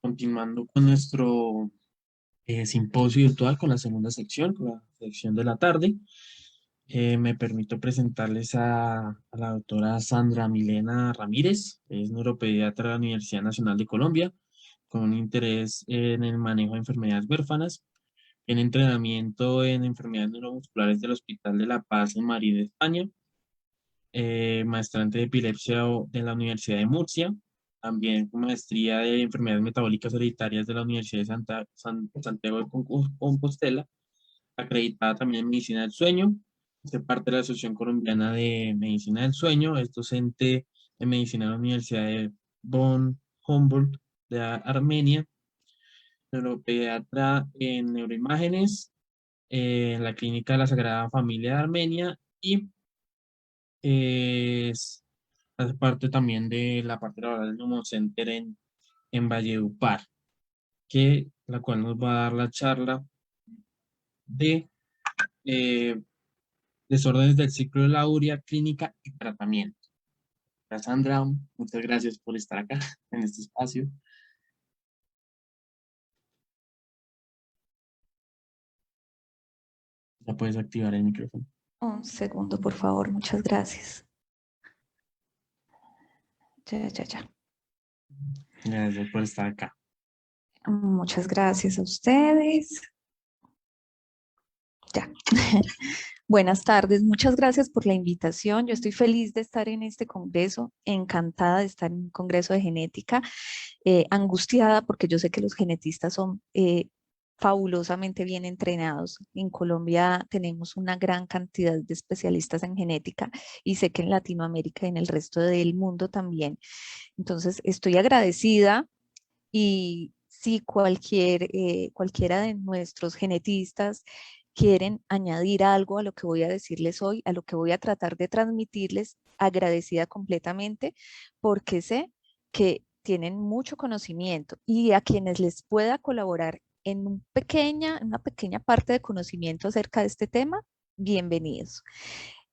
continuando con nuestro simposio virtual con la segunda sección, con la sección de la tarde. Me permito presentarles a la doctora Sandra Milena Ramírez, es neuropediatra de la Universidad Nacional de Colombia, con un interés en el manejo de enfermedades huérfanas, en entrenamiento en enfermedades neuromusculares del Hospital de la Paz en Madrid, España, maestrante de epilepsia de la Universidad de Murcia, también con maestría de enfermedades metabólicas hereditarias de la Universidad de Santiago de Compostela, acreditada también en medicina del sueño, hace parte de la Asociación Colombiana de Medicina del Sueño, es docente de medicina en la Universidad de Bonn Humboldt de Armenia, neuropediatra en neuroimágenes, en la Clínica de la Sagrada Familia de Armenia y es hace parte también de la parte laboral del Neumon Center en Valledupar, la cual nos va a dar la charla de eh, desórdenes del ciclo de la urea, clínica y tratamiento. Sandra, muchas gracias por estar acá en este espacio. Ya puedes activar el micrófono. Un segundo, por favor, muchas gracias. Ya. Gracias por estar acá. Muchas gracias a ustedes. Ya. Buenas tardes, muchas gracias por la invitación. Yo estoy feliz de estar en este congreso, encantada de estar en un congreso de genética, angustiada porque yo sé que los genetistas son fabulosamente bien entrenados. En Colombia tenemos una gran cantidad de especialistas en genética y sé que en Latinoamérica y en el resto del mundo también. Entonces, estoy agradecida y si cualquiera de nuestros genetistas quieren añadir algo a lo que voy a decirles hoy, a lo que voy a tratar de transmitirles, agradecida completamente, porque sé que tienen mucho conocimiento y a quienes les pueda colaborar en una pequeña parte de conocimiento acerca de este tema, bienvenidos.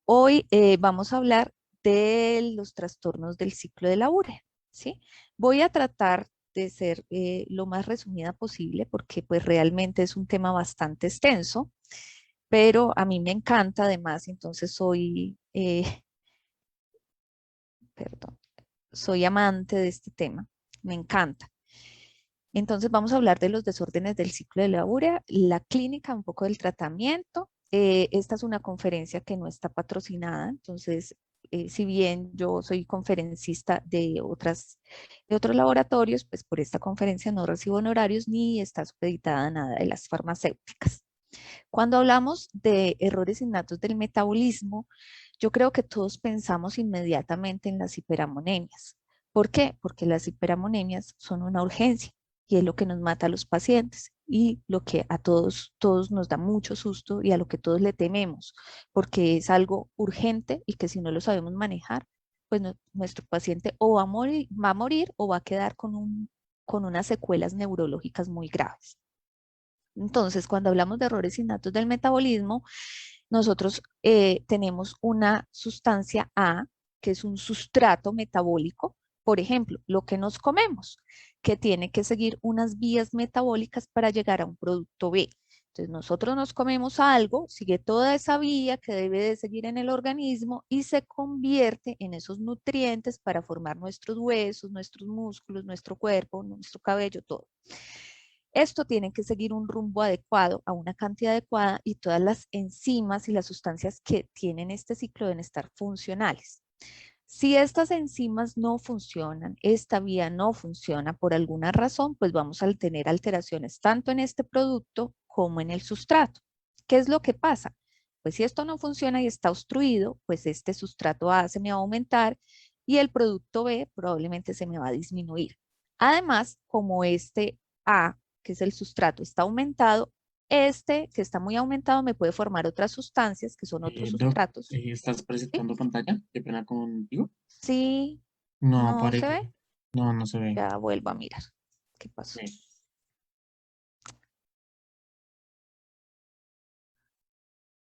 Hoy vamos a hablar de los trastornos del ciclo de la urea, ¿sí? Voy a tratar de ser lo más resumida posible porque pues realmente es un tema bastante extenso, pero a mí me encanta además, entonces perdón, soy amante de este tema, me encanta. Entonces vamos a hablar de los desórdenes del ciclo de la urea, la clínica, un poco del tratamiento. Esta es una conferencia que no está patrocinada, entonces si bien yo soy conferencista de otros laboratorios, pues por esta conferencia no recibo honorarios ni está supeditada a nada de las farmacéuticas. Cuando hablamos de errores innatos del metabolismo, yo creo que todos pensamos inmediatamente en las hiperamonemias. ¿Por qué? Porque las hiperamonemias son una urgencia y es lo que nos mata a los pacientes y lo que a todos nos da mucho susto y a lo que todos le tememos, porque es algo urgente y que si no lo sabemos manejar, pues nuestro paciente o va a morir o va a quedar con unas secuelas neurológicas muy graves. Entonces, cuando hablamos de errores innatos del metabolismo, nosotros tenemos una sustancia A, que es un sustrato metabólico, por ejemplo, lo que nos comemos, que tiene que seguir unas vías metabólicas para llegar a un producto B. Entonces, nosotros nos comemos algo, sigue toda esa vía que debe de seguir en el organismo y se convierte en esos nutrientes para formar nuestros huesos, nuestros músculos, nuestro cuerpo, nuestro cabello, todo. Esto tiene que seguir un rumbo adecuado, a una cantidad adecuada y todas las enzimas y las sustancias que tienen este ciclo deben estar funcionales. Si estas enzimas no funcionan, esta vía no funciona por alguna razón, pues vamos a tener alteraciones tanto en este producto como en el sustrato. ¿Qué es lo que pasa? Pues si esto no funciona y está obstruido, pues este sustrato A se me va a aumentar y el producto B probablemente se me va a disminuir. Además, como este A, que es el sustrato, está aumentado, este que está muy aumentado me puede formar otras sustancias que son otros Doc, sustratos. ¿estás ¿Sí? presentando pantalla? ¿Qué pena contigo? Sí, No, no se ve. no, no se ve. Ya vuelvo a mirar. ¿Qué pasó? Sí.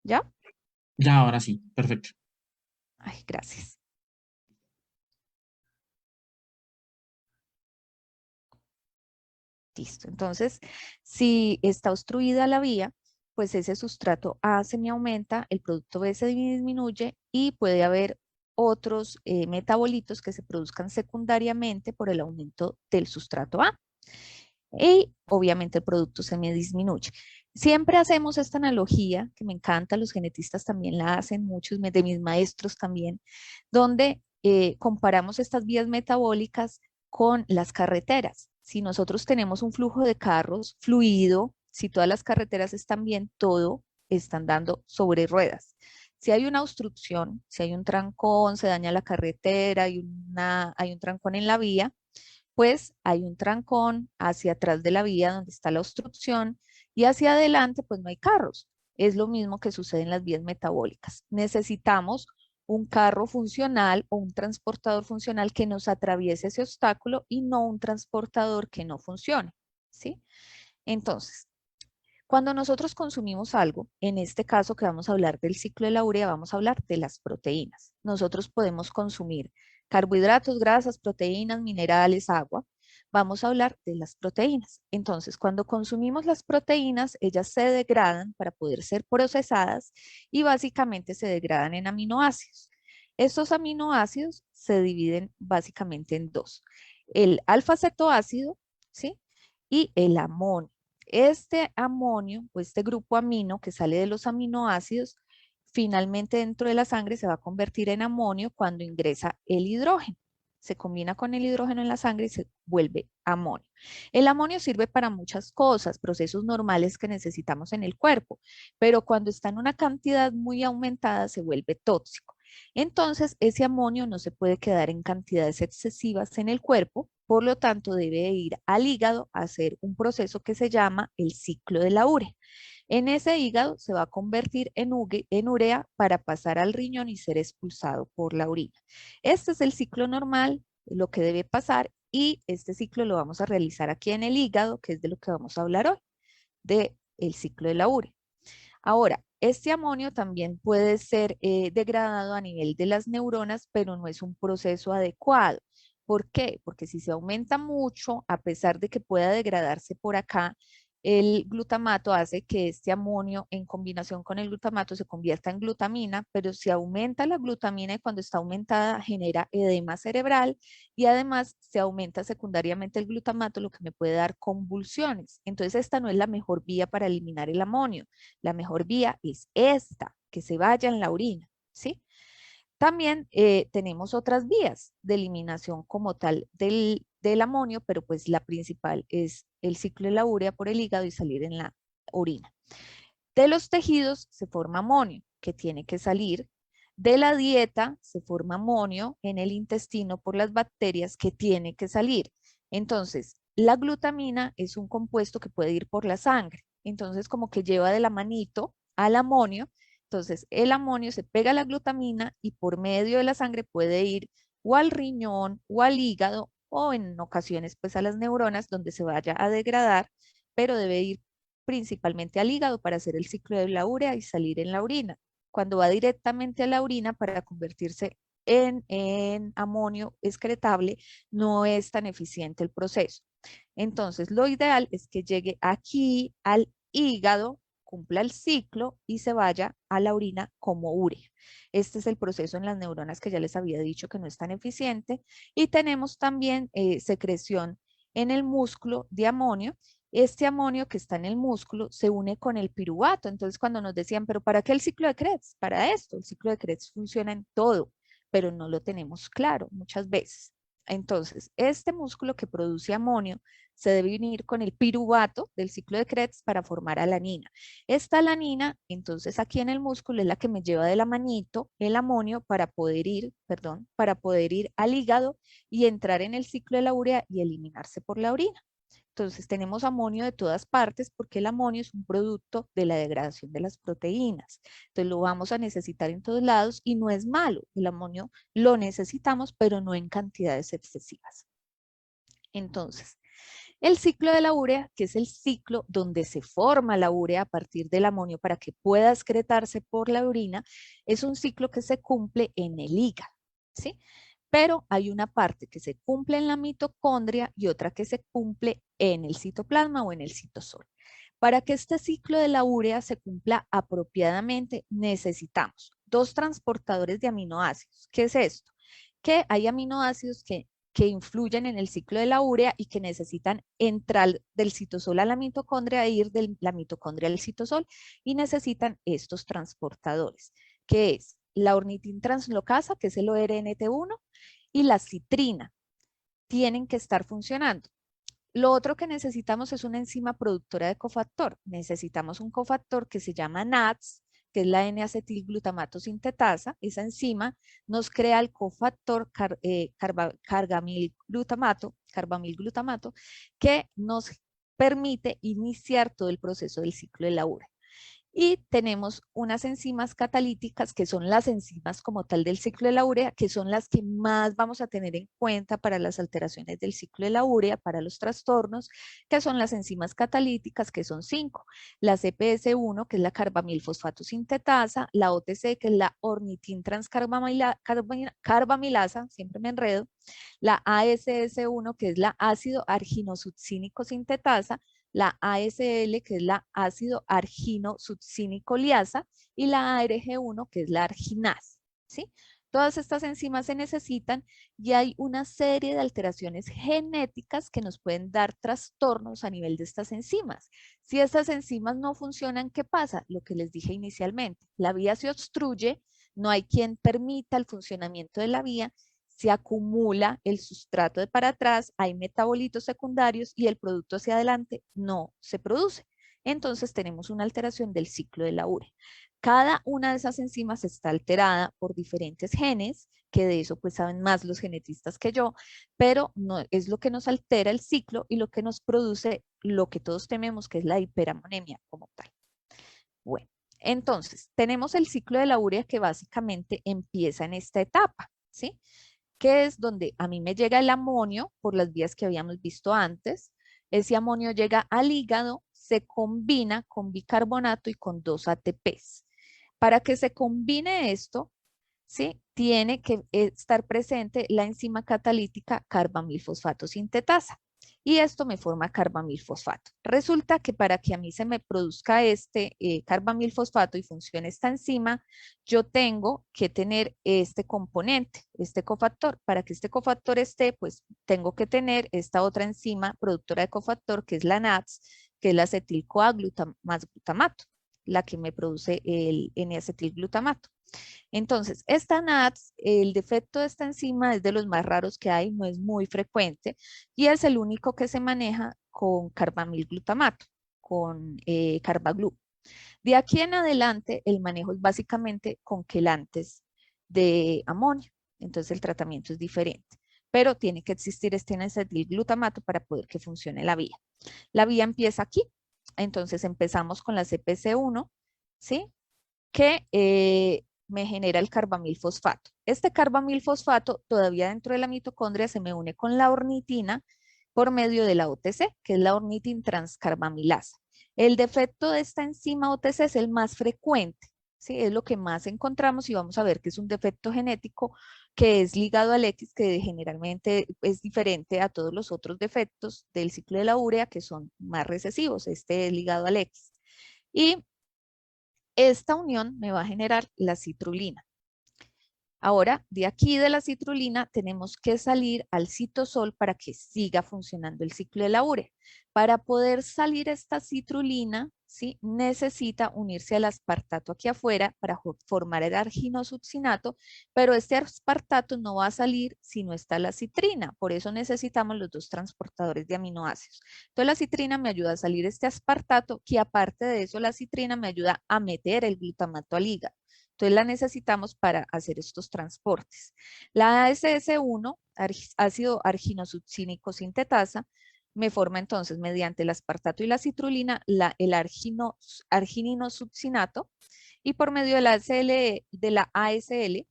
¿Ya? Ya, ahora sí, perfecto. Ay, gracias. Listo. Entonces, si está obstruida la vía, pues ese sustrato A se me aumenta, el producto B se disminuye y puede haber otros metabolitos que se produzcan secundariamente por el aumento del sustrato A. Y obviamente el producto se me disminuye. Siempre hacemos esta analogía, que me encanta, los genetistas también la hacen, muchos de mis maestros también, donde comparamos estas vías metabólicas con las carreteras. Si nosotros tenemos un flujo de carros fluido, si todas las carreteras están bien, todo están dando sobre ruedas. Si hay una obstrucción, si hay un trancón, se daña la carretera, hay un trancón en la vía, pues hay un trancón hacia atrás de la vía donde está la obstrucción y hacia adelante pues no hay carros. Es lo mismo que sucede en las vías metabólicas. Necesitamos un carro funcional o un transportador funcional que nos atraviese ese obstáculo y no un transportador que no funcione, ¿sí? Entonces, cuando nosotros consumimos algo, en este caso que vamos a hablar del ciclo de la urea, vamos a hablar de las proteínas. Nosotros podemos consumir carbohidratos, grasas, proteínas, minerales, agua. Vamos a hablar de las proteínas. Entonces, cuando consumimos las proteínas, ellas se degradan para poder ser procesadas y básicamente se degradan en aminoácidos. Estos aminoácidos se dividen básicamente en dos. El alfa-cetoácido, ¿sí? Y el amonio. Este amonio o este grupo amino que sale de los aminoácidos, finalmente dentro de la sangre se va a convertir en amonio cuando ingresa el hidrógeno. Se combina con el hidrógeno en la sangre y se vuelve amonio. El amonio sirve para muchas cosas, procesos normales que necesitamos en el cuerpo, pero cuando está en una cantidad muy aumentada se vuelve tóxico. Entonces, ese amonio no se puede quedar en cantidades excesivas en el cuerpo, por lo tanto, debe ir al hígado a hacer un proceso que se llama el ciclo de la urea. En ese hígado se va a convertir en urea para pasar al riñón y ser expulsado por la orina. Este es el ciclo normal, lo que debe pasar, y este ciclo lo vamos a realizar aquí en el hígado, que es de lo que vamos a hablar hoy, del ciclo de la urea. Ahora, este amonio también puede ser degradado a nivel de las neuronas, pero no es un proceso adecuado. ¿Por qué? Porque si se aumenta mucho, a pesar de que pueda degradarse por acá, el glutamato hace que este amonio en combinación con el glutamato se convierta en glutamina, pero si aumenta la glutamina y cuando está aumentada genera edema cerebral y además se aumenta secundariamente el glutamato, lo que me puede dar convulsiones. Entonces esta no es la mejor vía para eliminar el amonio. La mejor vía es esta, que se vaya en la orina, ¿sí? También tenemos otras vías de eliminación como tal del amonio, pero pues la principal es el ciclo de la urea por el hígado y salir en la orina. De los tejidos se forma amonio, que tiene que salir. De la dieta se forma amonio en el intestino por las bacterias que tiene que salir. Entonces, la glutamina es un compuesto que puede ir por la sangre. Entonces, como que lleva de la manito al amonio. Entonces, el amonio se pega a la glutamina y por medio de la sangre puede ir o al riñón o al hígado o en ocasiones pues a las neuronas donde se vaya a degradar, pero debe ir principalmente al hígado para hacer el ciclo de la urea y salir en la orina. Cuando va directamente a la orina para convertirse en amonio excretable, no es tan eficiente el proceso. Entonces, lo ideal es que llegue aquí al hígado, cumpla el ciclo y se vaya a la orina como urea. Este es el proceso en las neuronas que ya les había dicho que no es tan eficiente. Y tenemos también secreción en el músculo de amonio. Este amonio que está en el músculo se une con el piruvato. Entonces, cuando nos decían, ¿pero para qué el ciclo de Krebs? Para esto, el ciclo de Krebs funciona en todo, pero no lo tenemos claro muchas veces. Entonces, este músculo que produce amonio se debe unir con el piruvato del ciclo de Krebs para formar alanina. Esta alanina, entonces aquí en el músculo es la que me lleva de la manito el amonio para poder ir, perdón, para poder ir al hígado y entrar en el ciclo de la urea y eliminarse por la orina. Entonces tenemos amonio de todas partes porque el amonio es un producto de la degradación de las proteínas. Entonces lo vamos a necesitar en todos lados y no es malo. El amonio lo necesitamos, pero no en cantidades excesivas. Entonces, el ciclo de la urea, que es el ciclo donde se forma la urea a partir del amonio para que pueda excretarse por la orina, es un ciclo que se cumple en el hígado, ¿sí? pero hay una parte que se cumple en la mitocondria y otra que se cumple en el citoplasma o en el citosol. Para que este ciclo de la urea se cumpla apropiadamente, necesitamos dos transportadores de aminoácidos. ¿Qué es esto? Que hay aminoácidos que influyen en el ciclo de la urea y que necesitan entrar del citosol a la mitocondria e ir de la mitocondria al citosol y necesitan estos transportadores, que es la ornitintranslocasa, que es el ORNT1, y la citrina. Tienen que estar funcionando. Lo otro que necesitamos es una enzima productora de cofactor. Necesitamos un cofactor que se llama NADS, que es la N-acetilglutamato sintetasa. Esa enzima nos crea el cofactor carbamilglutamato, que nos permite iniciar todo el proceso del ciclo de la urea. Y tenemos unas enzimas catalíticas que son las enzimas como tal del ciclo de la urea, que son las que más vamos a tener en cuenta para las alteraciones del ciclo de la urea, para los trastornos, que son las enzimas catalíticas, que son 5. La CPS1, que es la carbamilfosfato sintetasa, la OTC, que es la ornitintranscarbamilasa, siempre me enredo, la ASS1, que es la ácido arginosuccínico sintetasa, la ASL, que es la ácido argino-succínico liasa, y la ARG1, que es la arginasa, ¿sí? Todas estas enzimas se necesitan y hay una serie de alteraciones genéticas que nos pueden dar trastornos a nivel de estas enzimas. Si estas enzimas no funcionan, ¿qué pasa? Lo que les dije inicialmente, la vía se obstruye, no hay quien permita el funcionamiento de la vía, se acumula el sustrato de para atrás, hay metabolitos secundarios y el producto hacia adelante no se produce. Entonces tenemos una alteración del ciclo de la urea. Cada una de esas enzimas está alterada por diferentes genes, que de eso pues saben más los genetistas que yo, pero no es lo que nos altera el ciclo y lo que nos produce lo que todos tememos, que es la hiperamonemia como tal. Bueno, entonces tenemos el ciclo de la urea que básicamente empieza en esta etapa, ¿sí? Que es donde a mí me llega el amonio por las vías que habíamos visto antes. Ese amonio llega al hígado, se combina con bicarbonato y con 2 ATPs. Para que se combine esto, ¿sí? Tiene que estar presente la enzima catalítica carbamilfosfato sintetasa. Y esto me forma carbamilfosfato. Resulta que para que a mí se me produzca este carbamilfosfato y funcione esta enzima, yo tengo que tener este componente, este cofactor. Para que este cofactor esté, pues tengo que tener esta otra enzima productora de cofactor, que es la NADS, que es la acetil-CoA-glutamato, la que me produce el N-acetilglutamato. Entonces, esta NADS, el defecto de esta enzima es de los más raros que hay, no es muy frecuente y es el único que se maneja con carbamilglutamato, con carbaglu. De aquí en adelante, el manejo es básicamente con quelantes de amonio, entonces el tratamiento es diferente, pero tiene que existir este N-acetilglutamato para poder que funcione la vía. La vía empieza aquí, entonces empezamos con la CPC1, ¿sí? Que me genera el carbamilfosfato. Este carbamilfosfato todavía dentro de la mitocondria se me une con la ornitina por medio de la OTC, que es la ornitintranscarbamilasa. El defecto de esta enzima OTC es el más frecuente, ¿sí? Es lo que más encontramos y vamos a ver que es un defecto genético que es ligado al X, que generalmente es diferente a todos los otros defectos del ciclo de la urea que son más recesivos. Este es ligado al X. Y esta unión me va a generar la citrulina. Ahora, de aquí de la citrulina tenemos que salir al citosol para que siga funcionando el ciclo de la urea. Para poder salir esta citrulina, ¿sí? Necesita unirse al aspartato aquí afuera para formar el arginosuccinato, pero este aspartato no va a salir si no está la citrina. Por eso necesitamos los dos transportadores de aminoácidos. Entonces la citrina me ayuda a salir este aspartato, que aparte de eso la citrina me ayuda a meter el glutamato al hígado. Entonces la necesitamos para hacer estos transportes. La ASS1, ácido arginosuccínico sintetasa, me forma entonces mediante el aspartato y la citrulina el argininosuccinato y por medio de la ASL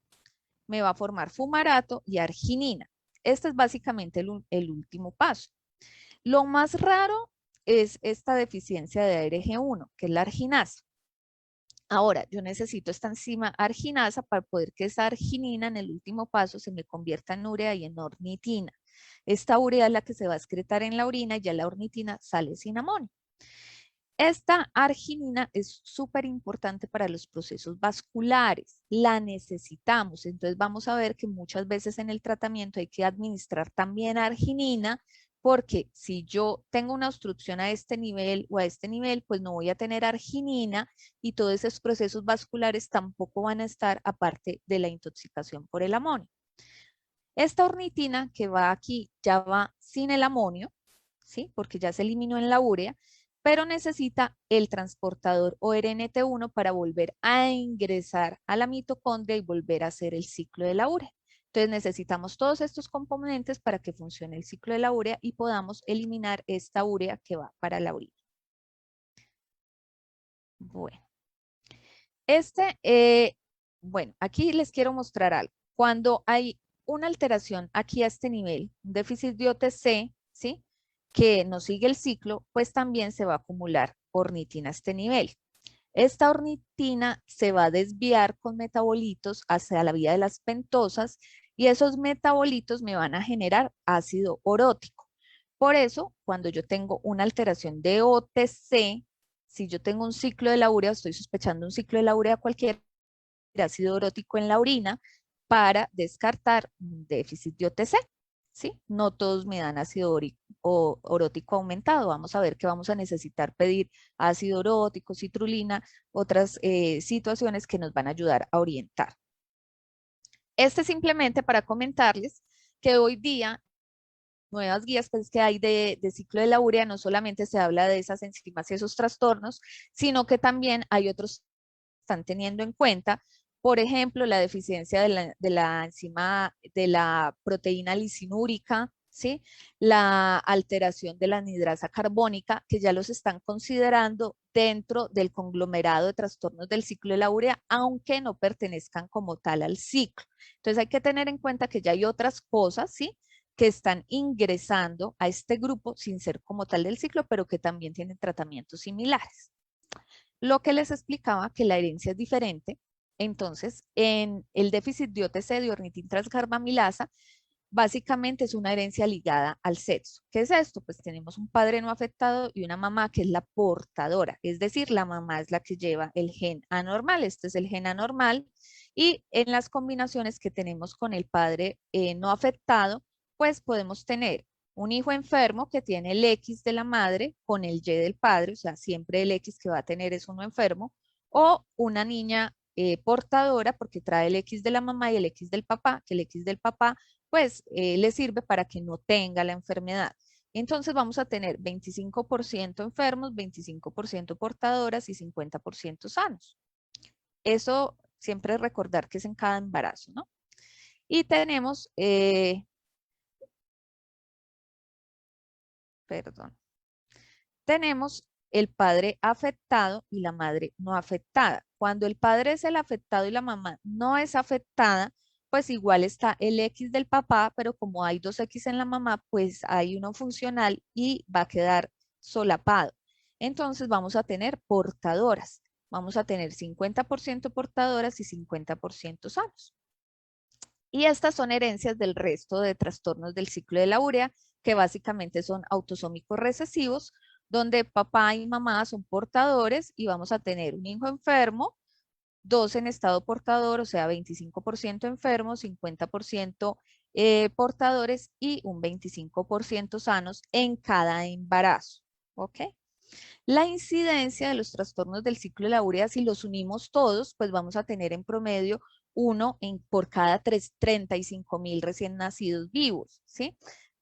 me va a formar fumarato y arginina. Este es básicamente el último paso. Lo más raro es esta deficiencia de ARG1, que es la arginasa. Ahora, yo necesito esta enzima arginasa para poder que esa arginina en el último paso se me convierta en urea y en ornitina. Esta urea es la que se va a excretar en la orina y ya la ornitina sale sin amonio. Esta arginina es súper importante para los procesos vasculares, la necesitamos, entonces vamos a ver que muchas veces en el tratamiento hay que administrar también arginina, porque si yo tengo una obstrucción a este nivel o a este nivel, pues no voy a tener arginina y todos esos procesos vasculares tampoco van a estar aparte de la intoxicación por el amonio. Esta ornitina que va aquí ya va sin el amonio, ¿sí? Porque ya se eliminó en la urea, pero necesita el transportador ORNT1 para volver a ingresar a la mitocondria y volver a hacer el ciclo de la urea. Entonces necesitamos todos estos componentes para que funcione el ciclo de la urea y podamos eliminar esta urea que va para la orina. Bueno, bueno, aquí les quiero mostrar algo. Cuando hay una alteración aquí a este nivel, un déficit de OTC, ¿sí? Que no sigue el ciclo, pues también se va a acumular ornitina a este nivel. Esta ornitina se va a desviar con metabolitos hacia la vía de las pentosas y esos metabolitos me van a generar ácido orótico. Por eso, cuando yo tengo una alteración de OTC, si yo tengo un ciclo de la urea, estoy sospechando un ciclo de la urea cualquiera, ácido orótico en la orina para descartar un déficit de OTC. ¿Sí? No todos me dan ácido orótico aumentado. Vamos a ver que vamos a necesitar pedir ácido orótico, citrulina, otras situaciones que nos van a ayudar a orientar. Este simplemente para comentarles que hoy día nuevas guías pues, que hay de ciclo de la urea, no solamente se habla de esas enzimas y esos trastornos, sino que también hay otros que están teniendo en cuenta, por ejemplo, la deficiencia de la enzima de la proteína lisinúrica, ¿sí? La alteración de la anhidrasa carbónica, que ya los están considerando dentro del conglomerado de trastornos del ciclo de la urea, aunque no pertenezcan como tal al ciclo. Entonces hay que tener en cuenta que ya hay otras cosas, ¿sí? Que están ingresando a este grupo sin ser como tal del ciclo, pero que también tienen tratamientos similares. Lo que les explicaba que la herencia es diferente, entonces en el déficit de OTC de ornitin transcarbamilasa, básicamente es una herencia ligada al sexo. ¿Qué es esto? Pues tenemos un padre no afectado y una mamá que es la portadora, es decir, la mamá es la que lleva el gen anormal, este es el gen anormal, y en las combinaciones que tenemos con el padre no afectado, pues podemos tener un hijo enfermo que tiene el X de la madre con el Y del padre, o sea, siempre el X que va a tener es uno enfermo, o una niña portadora porque trae el X de la mamá y el X del papá, que el X del papá pues le sirve para que no tenga la enfermedad. Entonces vamos a tener 25% enfermos, 25% portadoras y 50% sanos. Eso siempre recordar que es en cada embarazo, ¿no? Y tenemos, perdón, tenemos el padre afectado y la madre no afectada. Cuando el padre es el afectado y la mamá no es afectada, pues igual está el X del papá, pero como hay dos X en la mamá, pues hay uno funcional y va a quedar solapado. Entonces vamos a tener portadoras. Vamos a tener 50% portadoras y 50% sanos. Y estas son herencias del resto de trastornos del ciclo de la urea, que básicamente son autosómicos recesivos, donde papá y mamá son portadores y vamos a tener un hijo enfermo, dos en estado portador, o sea, 25% enfermos, 50% portadores y un 25% sanos en cada embarazo. ¿Ok? La incidencia de los trastornos del ciclo de la urea, si los unimos todos, pues vamos a tener en promedio uno por cada 35.000 recién nacidos vivos, ¿sí?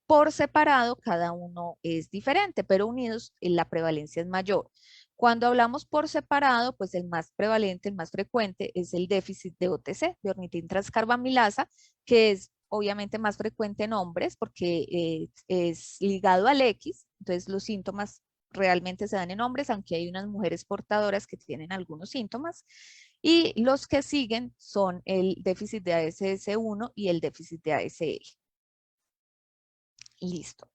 Por separado, cada uno es diferente, pero unidos la prevalencia es mayor. Cuando hablamos por separado, pues el más prevalente, el más frecuente es el déficit de OTC, de ornitin transcarbamilasa, que es obviamente más frecuente en hombres porque es ligado al X, entonces los síntomas realmente se dan en hombres, aunque hay unas mujeres portadoras que tienen algunos síntomas. Y los que siguen son el déficit de ASS1 y el déficit de ASL. Listo.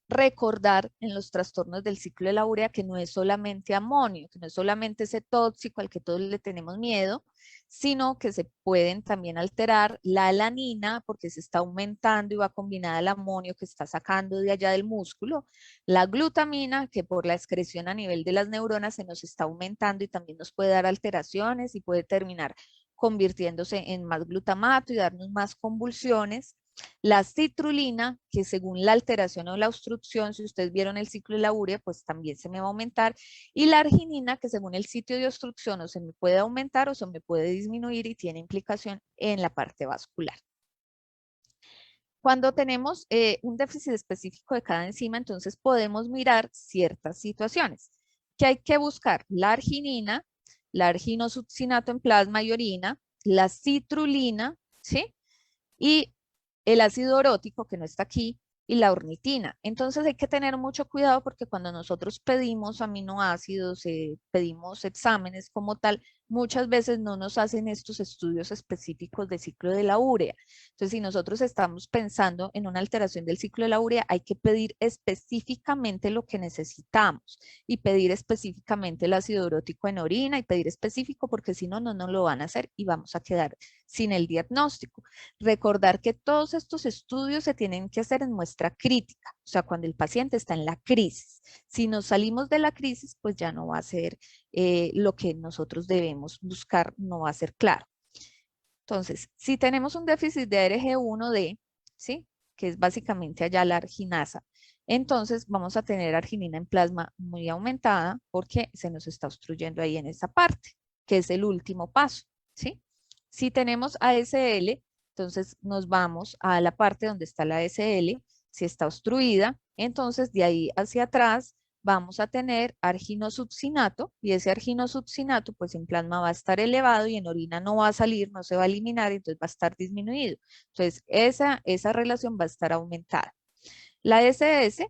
recordar en los trastornos del ciclo de la urea que no es solamente amonio, que no es solamente ese tóxico al que todos le tenemos miedo, sino que se pueden también alterar la alanina porque se está aumentando y va combinada al amonio que está sacando de allá del músculo, la glutamina que por la excreción a nivel de las neuronas se nos está aumentando y también nos puede dar alteraciones y puede terminar convirtiéndose en más glutamato y darnos más convulsiones. La citrulina, que según la alteración o la obstrucción, si ustedes vieron el ciclo de la urea, pues también se me va a aumentar. Y la arginina, que según el sitio de obstrucción o se me puede aumentar o se me puede disminuir y tiene implicación en la parte vascular. Cuando tenemos un déficit específico de cada enzima, entonces podemos mirar ciertas situaciones. ¿Qué hay que buscar? La arginina, la arginosuccinato en plasma y orina, la citrulina, ¿sí? Y el ácido orótico, que no está aquí, y la ornitina. Entonces hay que tener mucho cuidado porque cuando nosotros pedimos aminoácidos, pedimos exámenes como tal, muchas veces no nos hacen estos estudios específicos de ciclo de la urea. Entonces, si nosotros estamos pensando en una alteración del ciclo de la urea, hay que pedir específicamente lo que necesitamos y pedir específicamente el ácido urótico en orina y pedir específico porque si no, no nos lo van a hacer y vamos a quedar sin el diagnóstico. Recordar que todos estos estudios se tienen que hacer en muestra crítica, o sea, cuando el paciente está en la crisis. Si nos salimos de la crisis, pues ya no va a ser lo que nosotros debemos buscar, no va a ser claro. Entonces, si tenemos un déficit de ARG1D, ¿sí? Que es básicamente allá la arginasa, entonces vamos a tener arginina en plasma muy aumentada porque se nos está obstruyendo ahí en esa parte, que es el último paso, ¿sí? Si tenemos ASL, entonces nos vamos a la parte donde está la ASL, si está obstruida, entonces de ahí hacia atrás vamos a tener arginosuccinato y ese arginosuccinato pues en plasma va a estar elevado y en orina no va a salir, no se va a eliminar, entonces va a estar disminuido. Entonces esa relación va a estar aumentada. La SS,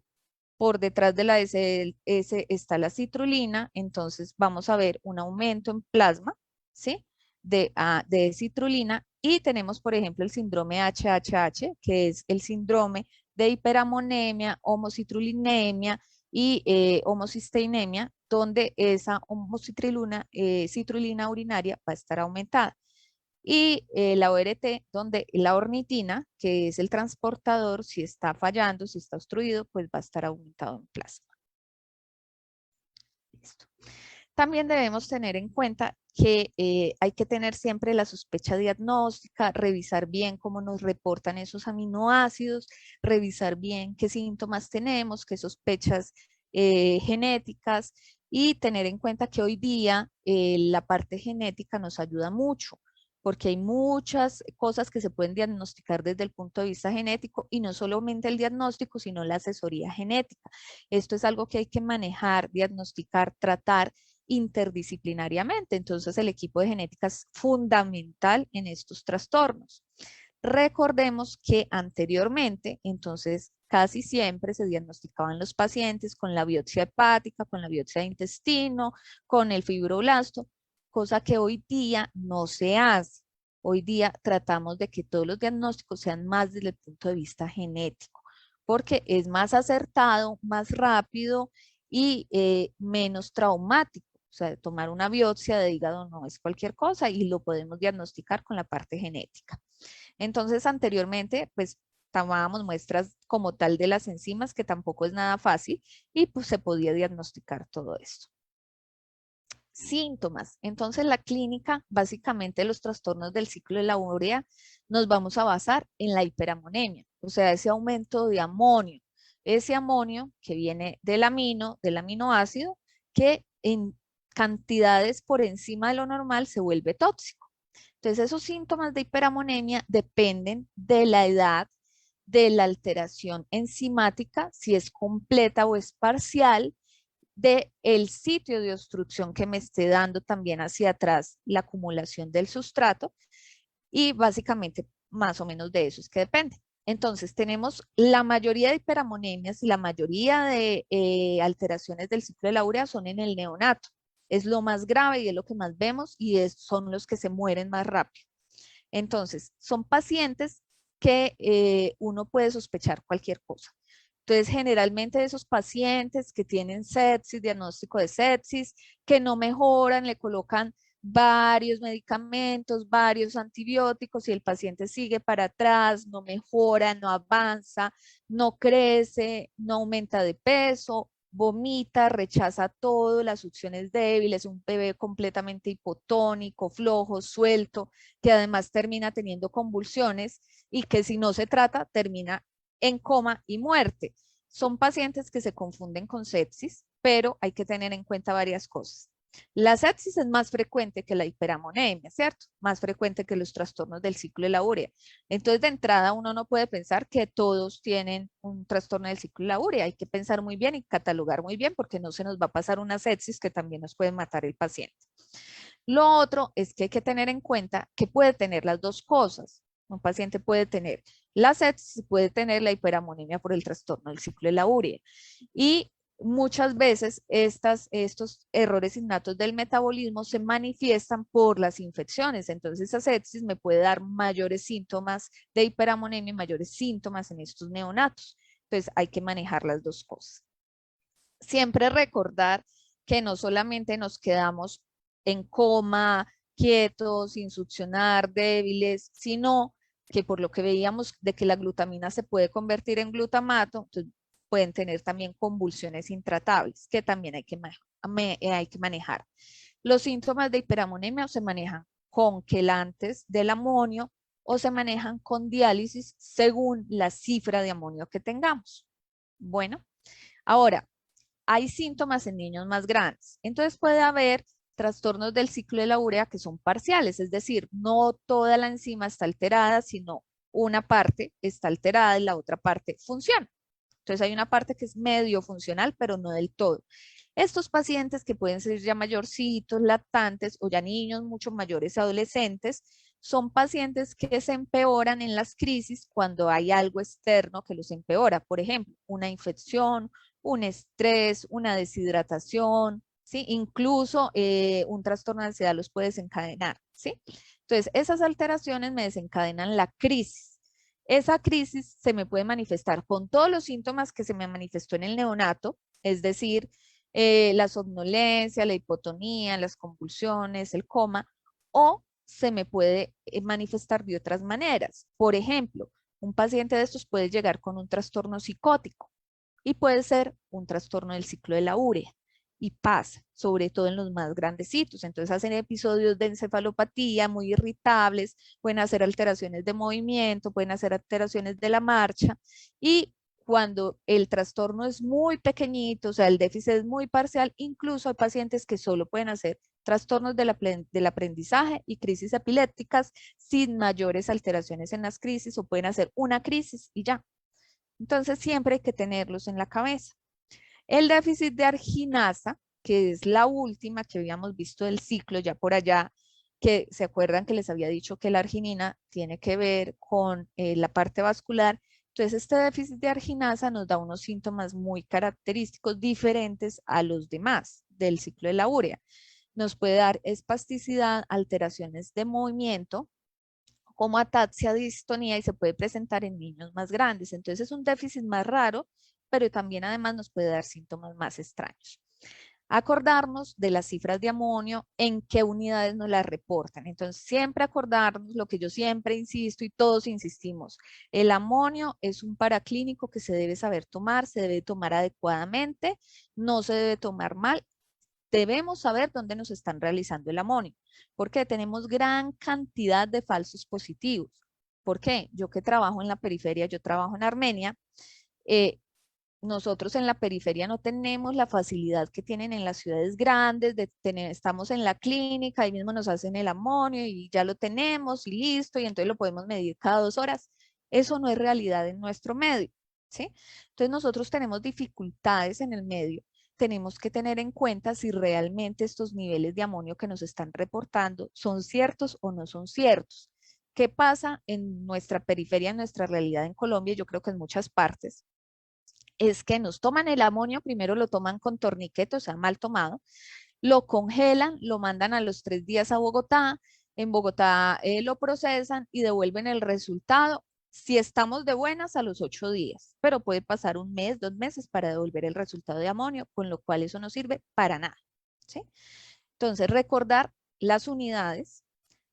por detrás de la SS está la citrulina, entonces vamos a ver un aumento en plasma, ¿sí? De citrulina y tenemos, por ejemplo, el síndrome HHH, que es el síndrome de hiperamonemia, homocitrullinemia y homocisteinemia, donde esa citrulina urinaria va a estar aumentada. Y la ORT, donde la ornitina, que es el transportador, si está fallando, si está obstruido, pues va a estar aumentado en plasma. Listo. También debemos tener en cuenta que hay que tener siempre la sospecha diagnóstica, revisar bien cómo nos reportan esos aminoácidos, revisar bien qué síntomas tenemos, qué sospechas genéticas y tener en cuenta que hoy día la parte genética nos ayuda mucho porque hay muchas cosas que se pueden diagnosticar desde el punto de vista genético y no solamente el diagnóstico, sino la asesoría genética. Esto es algo que hay que manejar, diagnosticar, tratar interdisciplinariamente. Entonces, el equipo de genética es fundamental en estos trastornos. Recordemos que anteriormente, entonces, casi siempre se diagnosticaban los pacientes con la biopsia hepática, con la biopsia de intestino, con el fibroblasto, cosa que hoy día no se hace. Hoy día tratamos de que todos los diagnósticos sean más desde el punto de vista genético, porque es más acertado, más rápido y menos traumático. O sea, tomar una biopsia de hígado no es cualquier cosa y lo podemos diagnosticar con la parte genética. Entonces, anteriormente, pues tomábamos muestras como tal de las enzimas, que tampoco es nada fácil, y pues se podía diagnosticar todo esto. Síntomas. Entonces, la clínica, básicamente los trastornos del ciclo de la urea, nos vamos a basar en la hiperamonemia, o sea, ese aumento de amonio. Ese amonio que viene del aminoácido, que en cantidades por encima de lo normal se vuelve tóxico. Entonces, esos síntomas de hiperamonemia dependen de la edad, de la alteración enzimática, si es completa o es parcial, de el sitio de obstrucción que me esté dando también hacia atrás la acumulación del sustrato y básicamente más o menos de eso es que depende. Entonces tenemos la mayoría de hiperamonemias y la mayoría de alteraciones del ciclo de la urea son en el neonato. Es lo más grave y es lo que más vemos y son los que se mueren más rápido. Entonces son pacientes que uno puede sospechar cualquier cosa. Entonces, generalmente esos pacientes que tienen sepsis, diagnóstico de sepsis, que no mejoran, le colocan varios medicamentos, varios antibióticos y el paciente sigue para atrás, no mejora, no avanza, no crece, no aumenta de peso, vomita, rechaza todo, la succión es débil, es un bebé completamente hipotónico, flojo, suelto, que además termina teniendo convulsiones y que si no se trata termina en coma y muerte. Son pacientes que se confunden con sepsis, pero hay que tener en cuenta varias cosas. La sepsis es más frecuente que la hiperamonemia, ¿cierto? Más frecuente que los trastornos del ciclo de la urea. Entonces, de entrada, uno no puede pensar que todos tienen un trastorno del ciclo de la urea. Hay que pensar muy bien y catalogar muy bien porque no se nos va a pasar una sepsis que también nos puede matar el paciente. Lo otro es que hay que tener en cuenta que puede tener las dos cosas. Un paciente puede tener la sepsis, puede tener la hiperamonemia por el trastorno del ciclo de la urea. Y muchas veces estos errores innatos del metabolismo se manifiestan por las infecciones. Entonces, esa sepsis me puede dar mayores síntomas de hiperamonemia y mayores síntomas en estos neonatos. Entonces, hay que manejar las dos cosas. Siempre recordar que no solamente nos quedamos en coma, quietos, sin succionar, débiles, sino que por lo que veíamos de que la glutamina se puede convertir en glutamato, entonces pueden tener también convulsiones intratables, que también hay que manejar. Los síntomas de hiperamonemia se manejan con quelantes del amonio o se manejan con diálisis según la cifra de amonio que tengamos. Bueno, ahora, hay síntomas en niños más grandes. Entonces puede haber trastornos del ciclo de la urea que son parciales, es decir, no toda la enzima está alterada, sino una parte está alterada y la otra parte funciona. Entonces hay una parte que es medio funcional, pero no del todo. Estos pacientes que pueden ser ya mayorcitos, lactantes o ya niños mucho mayores, adolescentes, son pacientes que se empeoran en las crisis cuando hay algo externo que los empeora. Por ejemplo, una infección, un estrés, una deshidratación, ¿sí? Incluso un trastorno de ansiedad los puede desencadenar, ¿sí? Entonces, esas alteraciones me desencadenan la crisis. Esa crisis se me puede manifestar con todos los síntomas que se me manifestó en el neonato, es decir, la somnolencia, la hipotonía, las convulsiones, el coma, o se me puede manifestar de otras maneras. Por ejemplo, un paciente de estos puede llegar con un trastorno psicótico y puede ser un trastorno del ciclo de la urea y pasa, sobre todo en los más grandecitos. Entonces hacen episodios de encefalopatía muy irritables, pueden hacer alteraciones de movimiento, pueden hacer alteraciones de la marcha y cuando el trastorno es muy pequeñito, o sea, el déficit es muy parcial, incluso hay pacientes que solo pueden hacer trastornos del aprendizaje y crisis epilépticas sin mayores alteraciones en las crisis o pueden hacer una crisis y ya. Entonces siempre hay que tenerlos en la cabeza. El déficit de arginasa, que es la última que habíamos visto del ciclo ya por allá, que se acuerdan que les había dicho que la arginina tiene que ver con la parte vascular. Entonces, este déficit de arginasa nos da unos síntomas muy característicos diferentes a los demás del ciclo de la urea. Nos puede dar espasticidad, alteraciones de movimiento, como ataxia, distonía y se puede presentar en niños más grandes. Entonces, es un déficit más raro, pero también además nos puede dar síntomas más extraños. Acordarnos de las cifras de amonio, en qué unidades nos las reportan. Entonces, siempre acordarnos lo que yo siempre insisto y todos insistimos. El amonio es un paraclínico que se debe saber tomar, se debe tomar adecuadamente, no se debe tomar mal. Debemos saber dónde nos están realizando el amonio, porque tenemos gran cantidad de falsos positivos. ¿Por qué? Yo que trabajo en la periferia, yo trabajo en Armenia, eh, nosotros en la periferia no tenemos la facilidad que tienen en las ciudades grandes, estamos en la clínica, ahí mismo nos hacen el amonio y ya lo tenemos y listo, y entonces lo podemos medir cada 2 horas. Eso no es realidad en nuestro medio, ¿sí? Entonces nosotros tenemos dificultades en el medio, tenemos que tener en cuenta si realmente estos niveles de amonio que nos están reportando son ciertos o no son ciertos. ¿Qué pasa en nuestra periferia, en nuestra realidad en Colombia? Yo creo que en muchas partes es que nos toman el amonio, primero lo toman con torniquete, o sea, mal tomado, lo congelan, lo mandan a los 3 días a Bogotá, en Bogotá lo procesan y devuelven el resultado si estamos de buenas a los 8 días, pero puede pasar un mes, 2 meses para devolver el resultado de amonio, con lo cual eso no sirve para nada, ¿sí? Entonces, recordar las unidades,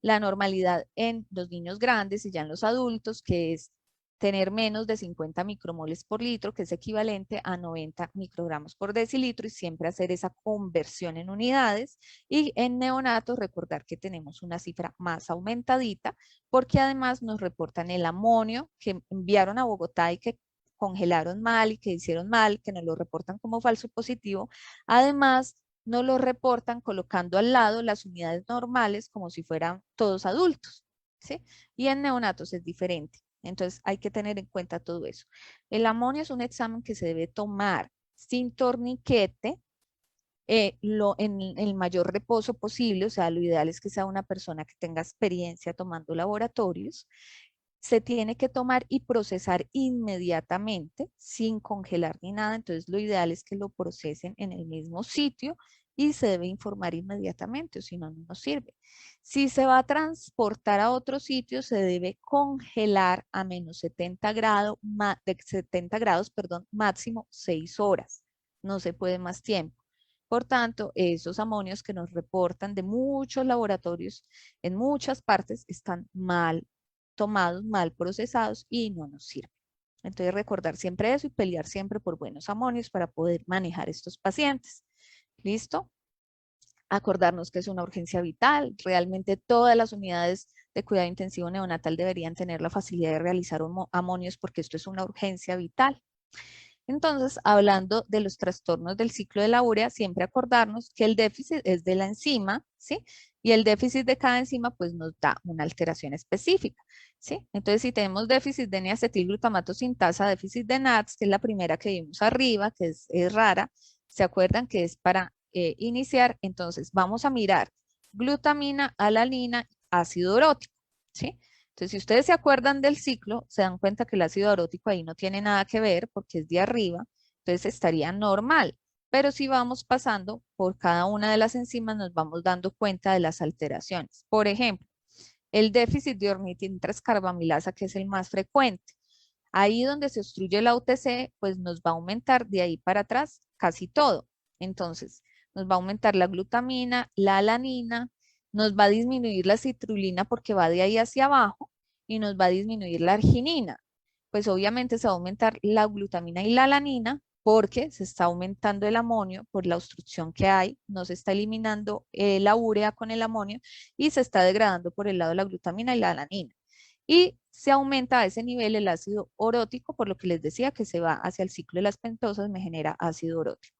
la normalidad en los niños grandes y ya en los adultos, que es tener menos de 50 micromoles por litro, que es equivalente a 90 microgramos por decilitro, y siempre hacer esa conversión en unidades. Y en neonatos recordar que tenemos una cifra más aumentadita, porque además nos reportan el amonio que enviaron a Bogotá y que congelaron mal y que hicieron mal, que nos lo reportan como falso positivo. Además, no lo reportan colocando al lado las unidades normales como si fueran todos adultos, ¿sí? Y en neonatos es diferente. Entonces hay que tener en cuenta todo eso. El amonio es un examen que se debe tomar sin torniquete, en el mayor reposo posible, o sea, lo ideal es que sea una persona que tenga experiencia tomando laboratorios. Se tiene que tomar y procesar inmediatamente, sin congelar ni nada. Entonces, lo ideal es que lo procesen en el mismo sitio y se debe informar inmediatamente, o si no, no nos sirve. Si se va a transportar a otro sitio, se debe congelar a menos 70 grados, de 70 grados, perdón, máximo 6 horas. No se puede más tiempo. Por tanto, esos amonios que nos reportan de muchos laboratorios en muchas partes están mal tomados, mal procesados y no nos sirven. Entonces, recordar siempre eso y pelear siempre por buenos amonios para poder manejar estos pacientes. ¿Listo? Acordarnos que es una urgencia vital. Realmente todas las unidades de cuidado intensivo neonatal deberían tener la facilidad de realizar amonios porque esto es una urgencia vital. Entonces, hablando de los trastornos del ciclo de la urea, siempre acordarnos que el déficit es de la enzima, ¿sí? Y el déficit de cada enzima, pues, nos da una alteración específica, ¿sí? Entonces, si tenemos déficit de N-acetilglutamato sintasa, déficit de NATS, que es la primera que vimos arriba, que es rara, ¿se acuerdan que es para iniciar? Entonces, vamos a mirar glutamina, alanina, ácido urótico, ¿sí? Entonces, si ustedes se acuerdan del ciclo, se dan cuenta que el ácido urótico ahí no tiene nada que ver porque es de arriba, entonces estaría normal. Pero si vamos pasando por cada una de las enzimas, nos vamos dando cuenta de las alteraciones. Por ejemplo, el déficit de ornitina transcarbamilasa, que es el más frecuente. Ahí donde se obstruye la UTC, pues nos va a aumentar de ahí para atrás casi todo. Entonces, nos va a aumentar la glutamina, la alanina, nos va a disminuir la citrulina porque va de ahí hacia abajo y nos va a disminuir la arginina. Pues obviamente se va a aumentar la glutamina y la alanina porque se está aumentando el amonio por la obstrucción que hay, no se está eliminando la urea con el amonio y se está degradando por el lado de la glutamina y la alanina. Y se aumenta a ese nivel el ácido orótico, por lo que les decía que se va hacia el ciclo de las pentosas, me genera ácido orótico.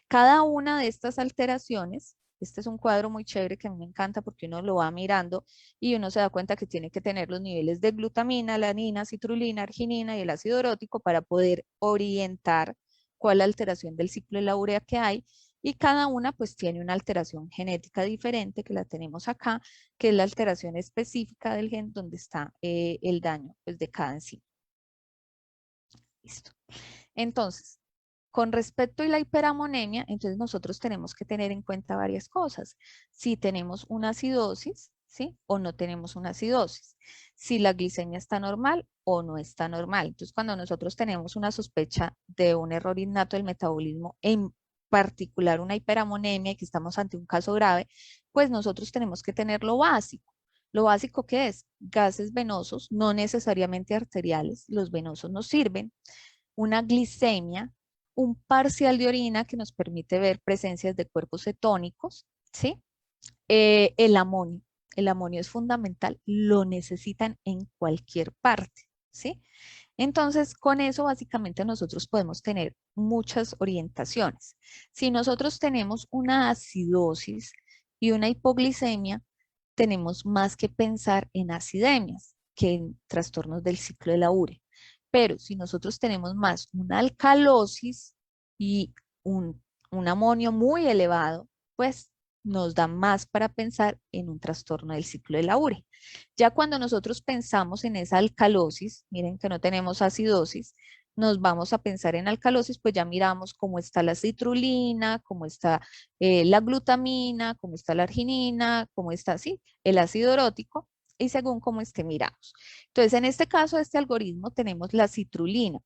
Cada una de estas alteraciones, este es un cuadro muy chévere que a mí me encanta porque uno lo va mirando y uno se da cuenta que tiene que tener los niveles de glutamina, alanina, citrulina, arginina y el ácido orótico para poder orientar cuál alteración del ciclo de la urea que hay, y cada una pues tiene una alteración genética diferente que la tenemos acá, que es la alteración específica del gen donde está el daño pues, de cada enzima. Listo. Entonces, con respecto a la hiperamonemia, entonces nosotros tenemos que tener en cuenta varias cosas. Si tenemos una acidosis, ¿sí? O no tenemos una acidosis. Si la glicemia está normal o no está normal. Entonces, cuando nosotros tenemos una sospecha de un error innato del metabolismo, en particular una hiperamonemia y que estamos ante un caso grave, pues nosotros tenemos que tener lo básico. Lo básico que es gases venosos, no necesariamente arteriales, los venosos nos sirven, una glicemia, un parcial de orina que nos permite ver presencias de cuerpos cetónicos, ¿sí? El amonio. El amonio es fundamental, lo necesitan en cualquier parte, ¿sí? Entonces, con eso básicamente nosotros podemos tener muchas orientaciones. Si nosotros tenemos una acidosis y una hipoglicemia, tenemos más que pensar en acidemias que en trastornos del ciclo de la urea. Pero si nosotros tenemos más una alcalosis y un amonio muy elevado, pues nos da más para pensar en un trastorno del ciclo de la urea. Ya cuando nosotros pensamos en esa alcalosis, miren que no tenemos acidosis, nos vamos a pensar en alcalosis, pues ya miramos cómo está la citrulina, cómo está la glutamina, cómo está la arginina, cómo está, sí, el ácido urótico. y según cómo esté miramos. Entonces, en este caso, este algoritmo tenemos la citrulina.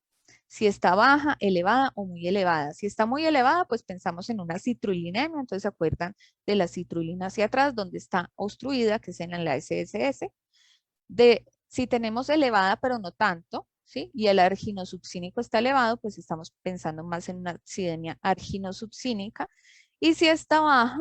Si está baja, elevada o muy elevada. Si está muy elevada, pues pensamos en una citrulinemia. Entonces, ¿se acuerdan de la citrulina hacia atrás, donde está obstruida, que es en la SSS? Si tenemos elevada, pero no tanto, ¿sí? Y el arginosubcínico está elevado, pues estamos pensando más en una acidemia arginosubcínica. Y si está baja,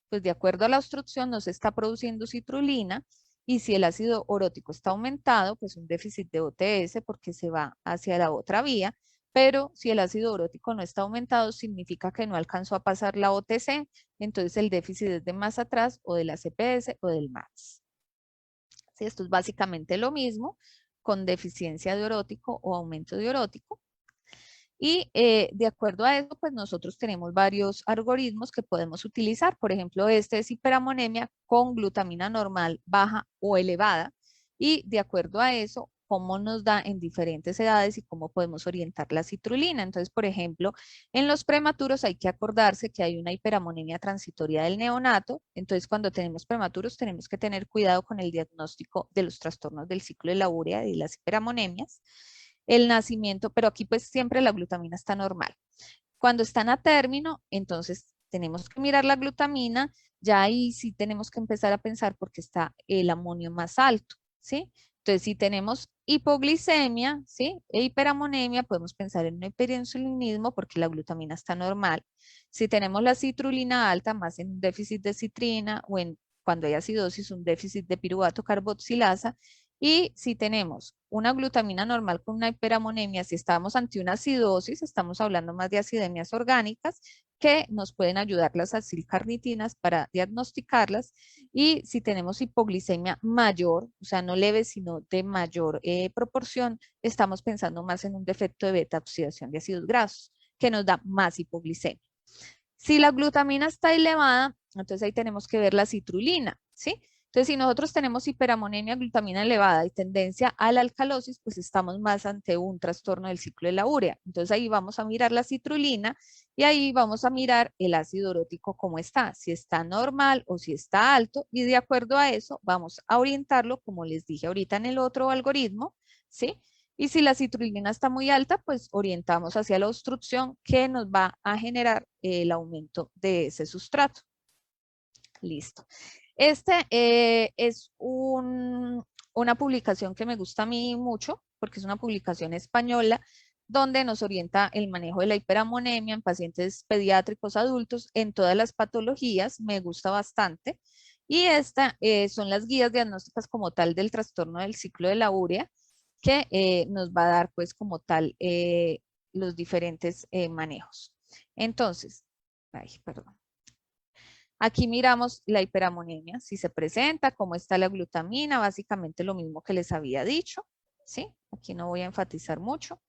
pues de acuerdo a la obstrucción no se está produciendo citrulina. Y si el ácido orótico está aumentado, pues un déficit de OTS porque se va hacia la otra vía. Pero si el ácido orótico no está aumentado, significa que no alcanzó a pasar la OTC, entonces el déficit es de más atrás o de la CPS o del MAX. ¿Sí? Esto es básicamente lo mismo con deficiencia de orótico o aumento de orótico. Y de acuerdo a eso, pues nosotros tenemos varios algoritmos que podemos utilizar. Por ejemplo, este es hiperamonemia con glutamina normal baja o elevada. Y de acuerdo a eso, cómo nos da en diferentes edades y cómo podemos orientar la citrulina. Entonces, por ejemplo, en los prematuros hay que acordarse que hay una hiperamonemia transitoria del neonato. Entonces, cuando tenemos prematuros, tenemos que tener cuidado con el diagnóstico de los trastornos del ciclo de la urea y las hiperamonemias. El nacimiento, pero aquí pues siempre la glutamina está normal. Cuando están a término, entonces tenemos que mirar la glutamina, ya ahí sí tenemos que empezar a pensar porque está el amonio más alto, ¿sí? Entonces, si tenemos hipoglicemia, ¿sí? E hiperamonemia, podemos pensar en un hiperinsulinismo porque la glutamina está normal. Si tenemos la citrulina alta, más en un déficit de citrina o en cuando hay acidosis, un déficit de piruvato carboxilasa. Y si tenemos una glutamina normal con una hiperamonemia, si estamos ante una acidosis, estamos hablando más de acidemias orgánicas que nos pueden ayudar las acilcarnitinas para diagnosticarlas. Y si tenemos hipoglicemia mayor, o sea, no leve, sino de mayor proporción, estamos pensando más en un defecto de beta oxidación de ácidos grasos, que nos da más hipoglicemia. Si la glutamina está elevada, entonces ahí tenemos que ver la citrulina, ¿sí? Entonces, si nosotros tenemos hiperamonemia, glutamina elevada y tendencia a la alcalosis, pues estamos más ante un trastorno del ciclo de la urea. Entonces, ahí vamos a mirar la citrulina y ahí vamos a mirar el ácido urótico cómo está, si está normal o si está alto, y de acuerdo a eso vamos a orientarlo, como les dije ahorita en el otro algoritmo, ¿sí? Y si la citrulina está muy alta, pues orientamos hacia la obstrucción que nos va a generar el aumento de ese sustrato. Listo. Este es una publicación que me gusta a mí mucho porque es una publicación española donde nos orienta el manejo de la hiperamonemia en pacientes pediátricos adultos en todas las patologías. Me gusta bastante. Y esta son las guías diagnósticas como tal del trastorno del ciclo de la urea que nos va a dar pues como tal los diferentes manejos. Entonces, ay, perdón. Aquí miramos la hiperamonemia, si se presenta, cómo está la glutamina, básicamente lo mismo que les había dicho, ¿sí? Aquí no voy a enfatizar mucho.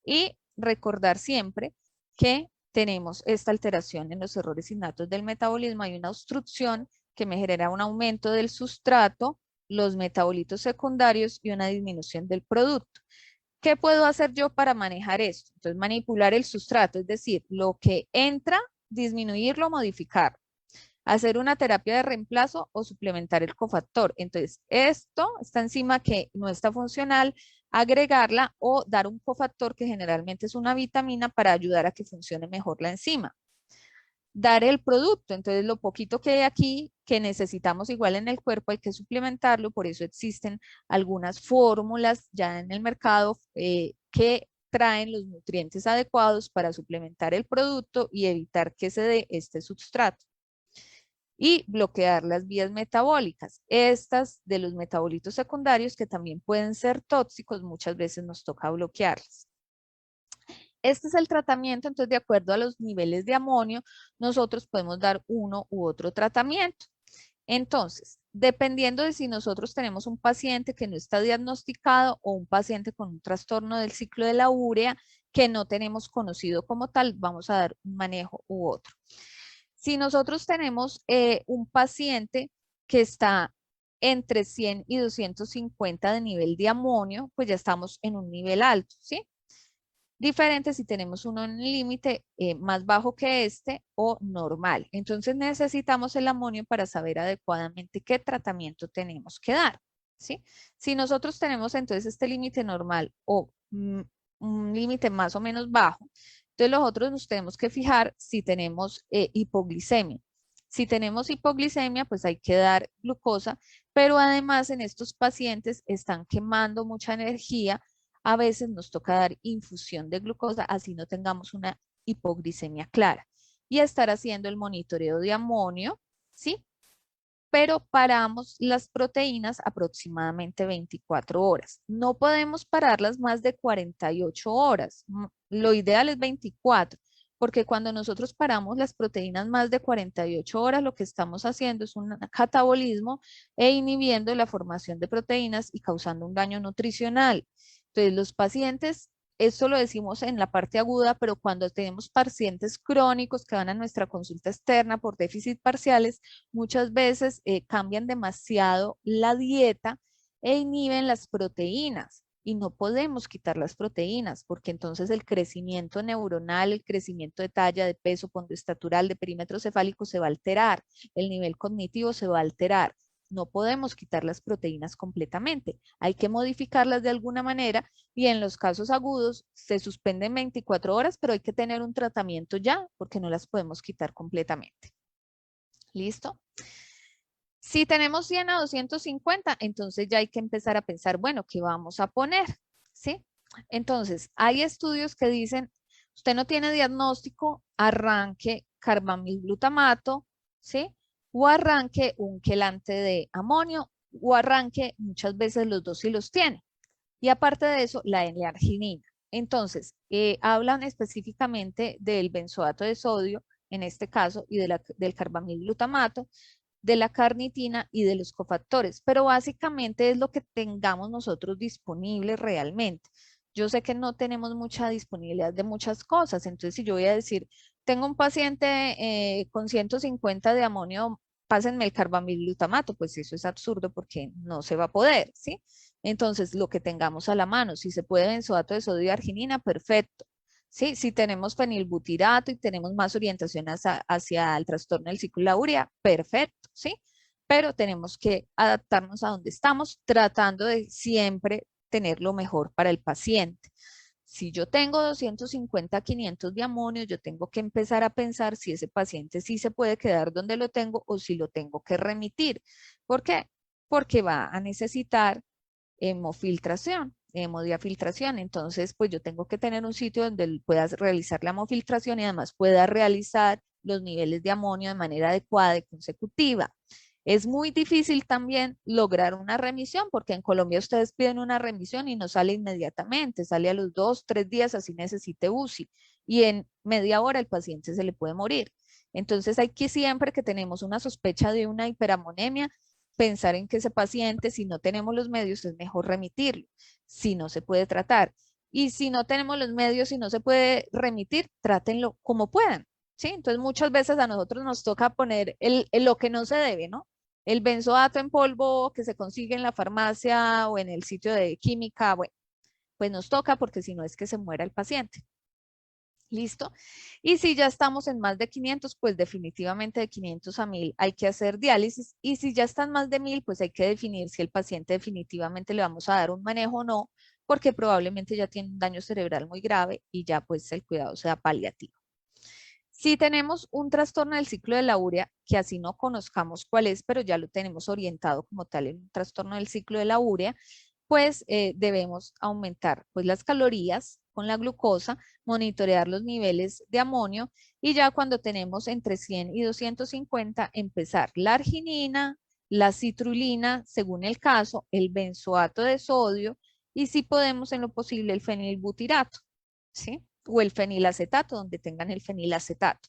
Y recordar siempre que tenemos esta alteración en los errores innatos del metabolismo. Hay una obstrucción que me genera un aumento del sustrato, los metabolitos secundarios y una disminución del producto. ¿Qué puedo hacer yo para manejar esto? Entonces, manipular el sustrato, es decir, lo que entra, disminuirlo, modificar, hacer una terapia de reemplazo o suplementar el cofactor. Entonces, esta enzima que no está funcional, agregarla o dar un cofactor que generalmente es una vitamina para ayudar a que funcione mejor la enzima. Dar el producto, entonces lo poquito que hay aquí que necesitamos igual en el cuerpo hay que suplementarlo, por eso existen algunas fórmulas ya en el mercado que traen los nutrientes adecuados para suplementar el producto y evitar que se dé este substrato y bloquear las vías metabólicas. Estas de los metabolitos secundarios que también pueden ser tóxicos, muchas veces nos toca bloquearlas. Este es el tratamiento, entonces de acuerdo a los niveles de amonio, nosotros podemos dar uno u otro tratamiento. Entonces, dependiendo de si nosotros tenemos un paciente que no está diagnosticado o un paciente con un trastorno del ciclo de la urea que no tenemos conocido como tal, vamos a dar un manejo u otro. Si nosotros tenemos un paciente que está entre 100 y 250 de nivel de amonio, pues ya estamos en un nivel alto, ¿sí? Diferente si tenemos uno en límite más bajo que este o normal. Entonces necesitamos el amonio para saber adecuadamente qué tratamiento tenemos que dar, ¿sí? Si nosotros tenemos entonces este límite normal o un límite más o menos bajo, entonces los otros nos tenemos que fijar si tenemos hipoglicemia. Si tenemos hipoglicemia, pues hay que dar glucosa, pero además en estos pacientes están quemando mucha energía. A veces nos toca dar infusión de glucosa, así no tengamos una hipoglicemia clara. Y estar haciendo el monitoreo de amonio, ¿sí? Pero paramos las proteínas aproximadamente 24 horas. No podemos pararlas más de 48 horas. Lo ideal es 24, porque cuando nosotros paramos las proteínas más de 48 horas, lo que estamos haciendo es un catabolismo e inhibiendo la formación de proteínas y causando un daño nutricional. Entonces, los pacientes, esto lo decimos en la parte aguda, pero cuando tenemos pacientes crónicos que van a nuestra consulta externa por déficit parciales, muchas veces cambian demasiado la dieta e inhiben las proteínas. Y no podemos quitar las proteínas porque entonces el crecimiento neuronal, el crecimiento de talla, de peso, pondoestatural, de perímetro cefálico se va a alterar, el nivel cognitivo se va a alterar. No podemos quitar las proteínas completamente, hay que modificarlas de alguna manera y en los casos agudos se suspenden 24 horas, pero hay que tener un tratamiento ya porque no las podemos quitar completamente. ¿Listo? Si tenemos 100 a 250, entonces ya hay que empezar a pensar, bueno, ¿qué vamos a poner? ¿Sí? Entonces, hay estudios que dicen, usted no tiene diagnóstico, arranque carbamilglutamato, ¿sí? O arranque un quelante de amonio, o arranque muchas veces los dos si los tiene. Y aparte de eso, la L-arginina. Entonces, hablan específicamente del benzoato de sodio, en este caso, y del carbamilglutamato, de la carnitina y de los cofactores, pero básicamente es lo que tengamos nosotros disponible realmente. Yo sé que no tenemos mucha disponibilidad de muchas cosas, entonces si yo voy a decir, tengo un paciente con 150 de amonio, pásenme el carbamilglutamato, pues eso es absurdo porque no se va a poder, ¿sí? Entonces, lo que tengamos a la mano, si se puede benzoato de sodio y arginina, perfecto. Sí, si tenemos fenilbutirato y tenemos más orientación hacia el trastorno del ciclo de la urea, perfecto, ¿sí? Pero tenemos que adaptarnos a donde estamos, tratando de siempre tener lo mejor para el paciente. Si yo tengo 250, 500 de amonio, yo tengo que empezar a pensar si ese paciente sí se puede quedar donde lo tengo o si lo tengo que remitir. ¿Por qué? Porque va a necesitar hemofiltración, hemodiafiltración. Entonces, pues yo tengo que tener un sitio donde él pueda realizar la hemofiltración y además pueda realizar los niveles de amonio de manera adecuada y consecutiva. Es muy difícil también lograr una remisión porque en Colombia ustedes piden una remisión y no sale inmediatamente, sale a los 2, 3 días, así necesite UCI y en media hora el paciente se le puede morir. Entonces hay que siempre que tenemos una sospecha de una hiperamonemia, pensar en que ese paciente, si no tenemos los medios, es mejor remitirlo, si no se puede tratar. Y si no tenemos los medios y no se puede remitir, trátenlo como puedan, ¿sí? Entonces muchas veces a nosotros nos toca poner lo que no se debe, ¿no? El benzoato en polvo que se consigue en la farmacia o en el sitio de química, bueno, pues nos toca porque si no es que se muera el paciente. ¿Listo? Y si ya estamos en más de 500, pues definitivamente de 500 a 1000 hay que hacer diálisis. Y si ya están más de 1000, pues hay que definir si el paciente definitivamente le vamos a dar un manejo o no, porque probablemente ya tiene un daño cerebral muy grave y ya pues el cuidado sea paliativo. Si tenemos un trastorno del ciclo de la urea, que así no conozcamos cuál es, pero ya lo tenemos orientado como tal en un trastorno del ciclo de la urea, pues debemos aumentar pues las calorías con la glucosa, monitorear los niveles de amonio y ya cuando tenemos entre 100 y 250 empezar la arginina, la citrulina, según el caso, el benzoato de sodio y si podemos en lo posible el fenilbutirato, ¿sí? O el fenilacetato, donde tengan el fenilacetato.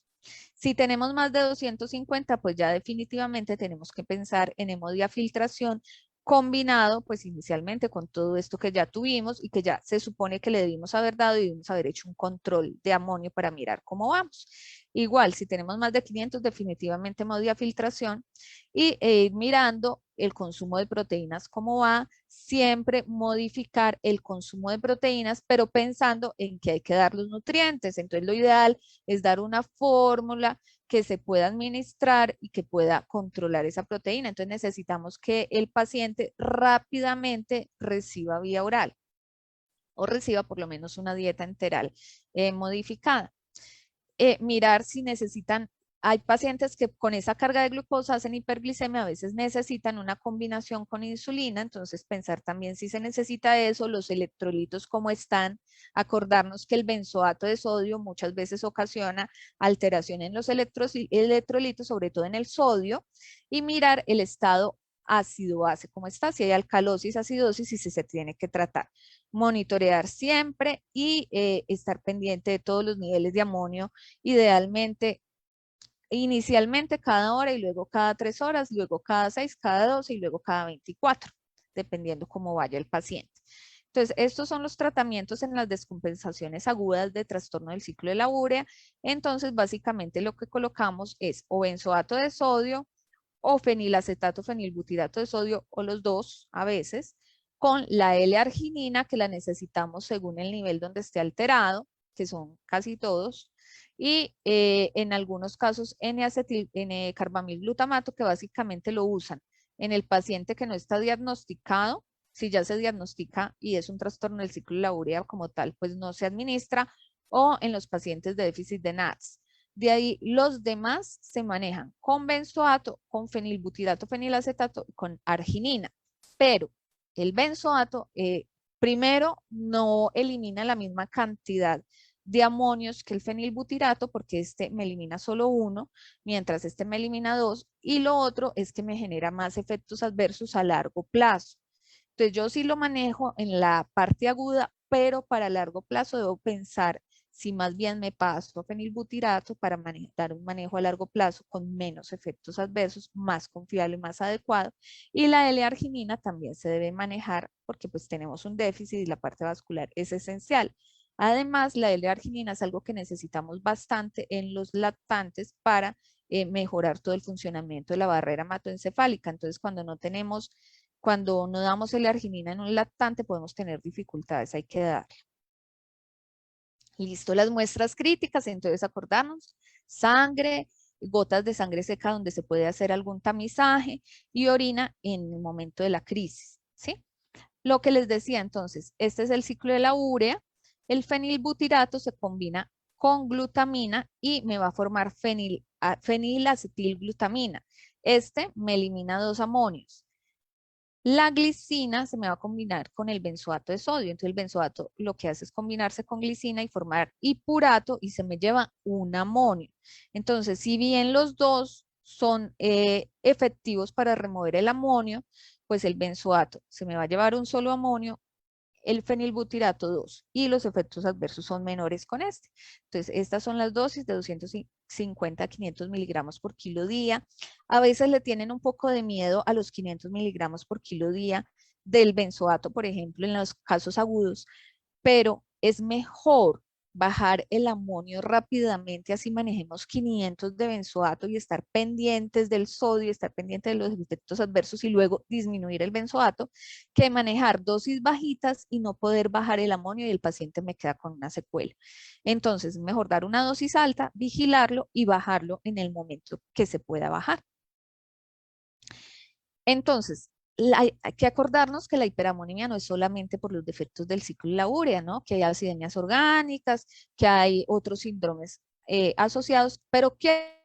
Si tenemos más de 250, pues ya definitivamente tenemos que pensar en hemodiafiltración combinado pues inicialmente con todo esto que ya tuvimos y que ya se supone que le debimos haber dado y debimos haber hecho un control de amonio para mirar cómo vamos. Igual, si tenemos más de 500, definitivamente modo de filtración y ir mirando el consumo de proteínas cómo va, siempre modificar el consumo de proteínas, pero pensando en que hay que dar los nutrientes. Entonces, lo ideal es dar una fórmula que se pueda administrar y que pueda controlar esa proteína. Entonces necesitamos que el paciente rápidamente reciba vía oral o reciba por lo menos una dieta enteral modificada. Mirar si necesitan, hay pacientes que con esa carga de glucosa hacen hiperglicemia, a veces necesitan una combinación con insulina, entonces pensar también si se necesita eso, los electrolitos cómo están, acordarnos que el benzoato de sodio muchas veces ocasiona alteración en los electrolitos, sobre todo en el sodio, y mirar el estado ácido-base, cómo está, si hay alcalosis, acidosis y si se tiene que tratar. Monitorear siempre y estar pendiente de todos los niveles de amonio, idealmente, inicialmente cada hora y luego cada 3 horas, luego cada 6, cada 12 y luego cada 24, dependiendo cómo vaya el paciente. Entonces, estos son los tratamientos en las descompensaciones agudas de trastorno del ciclo de la urea. Entonces, básicamente lo que colocamos es o benzoato de sodio o fenilacetato, fenilbutirato de sodio o los dos a veces, con la L-arginina que la necesitamos según el nivel donde esté alterado, que son casi todos, y en algunos casos N-carbamilglutamato que básicamente lo usan en el paciente que no está diagnosticado. Si ya se diagnostica y es un trastorno del ciclo de la urea como tal, pues no se administra, o en los pacientes de déficit de NADS. De ahí los demás se manejan con benzoato, con fenilbutirato, fenilacetato, con arginina. Pero el benzoato, primero, no elimina la misma cantidad de amonios que el fenilbutirato, porque este me elimina solo uno, mientras este me elimina dos, y lo otro es que me genera más efectos adversos a largo plazo. Entonces yo sí lo manejo en la parte aguda, pero para largo plazo debo pensar si más bien me paso a fenilbutirato para dar un manejo a largo plazo con menos efectos adversos, más confiable, más adecuado. Y la L-arginina también se debe manejar porque pues tenemos un déficit y la parte vascular es esencial. Además, la L-arginina es algo que necesitamos bastante en los lactantes para mejorar todo el funcionamiento de la barrera hematoencefálica. Entonces, cuando no damos L-arginina en un lactante, podemos tener dificultades, hay que dar. Listo, las muestras críticas, entonces acordarnos, sangre, gotas de sangre seca donde se puede hacer algún tamizaje y orina en el momento de la crisis, ¿sí? Lo que les decía entonces, este es el ciclo de la urea, el fenilbutirato se combina con glutamina y me va a formar fenilacetilglutamina. Este me elimina dos amonios. La glicina se me va a combinar con el benzoato de sodio. Entonces el benzoato lo que hace es combinarse con glicina y formar hipurato y se me lleva un amonio. Entonces, si bien los dos son efectivos para remover el amonio, pues el benzoato se me va a llevar un solo amonio, el fenilbutirato 2 y los efectos adversos son menores con este. Entonces, estas son las dosis de 250 a 500 miligramos por kilo día. A veces le tienen un poco de miedo a los 500 miligramos por kilo día del benzoato, por ejemplo, en los casos agudos, pero es mejor bajar el amonio rápidamente, así manejemos 500 de benzoato y estar pendientes del sodio, estar pendientes de los efectos adversos y luego disminuir el benzoato, que manejar dosis bajitas y no poder bajar el amonio y el paciente me queda con una secuela. Entonces, mejor dar una dosis alta, vigilarlo y bajarlo en el momento que se pueda bajar. Entonces, hay que acordarnos que la hiperamonimia no es solamente por los defectos del ciclo de la urea, ¿no? Que hay acidemias orgánicas, que hay otros síndromes asociados, pero que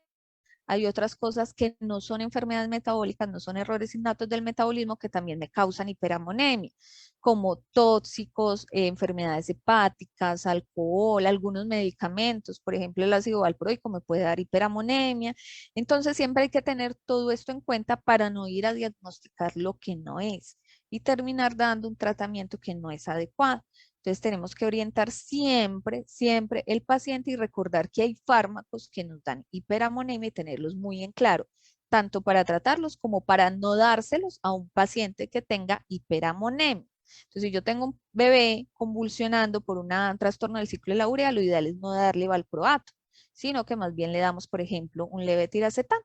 hay otras cosas que no son enfermedades metabólicas, no son errores innatos del metabolismo que también me causan hiperamonemia, como tóxicos, enfermedades hepáticas, alcohol, algunos medicamentos, por ejemplo el ácido valproico me puede dar hiperamonemia. Entonces siempre hay que tener todo esto en cuenta para no ir a diagnosticar lo que no es y terminar dando un tratamiento que no es adecuado. Entonces tenemos que orientar siempre, siempre el paciente y recordar que hay fármacos que nos dan hiperamonemia y tenerlos muy en claro. tanto para tratarlos como para no dárselos a un paciente que tenga hiperamonemia. Entonces, si yo tengo un bebé convulsionando por un trastorno del ciclo de la urea, lo ideal es no darle valproato, sino que más bien le damos, por ejemplo, un levetiracetam.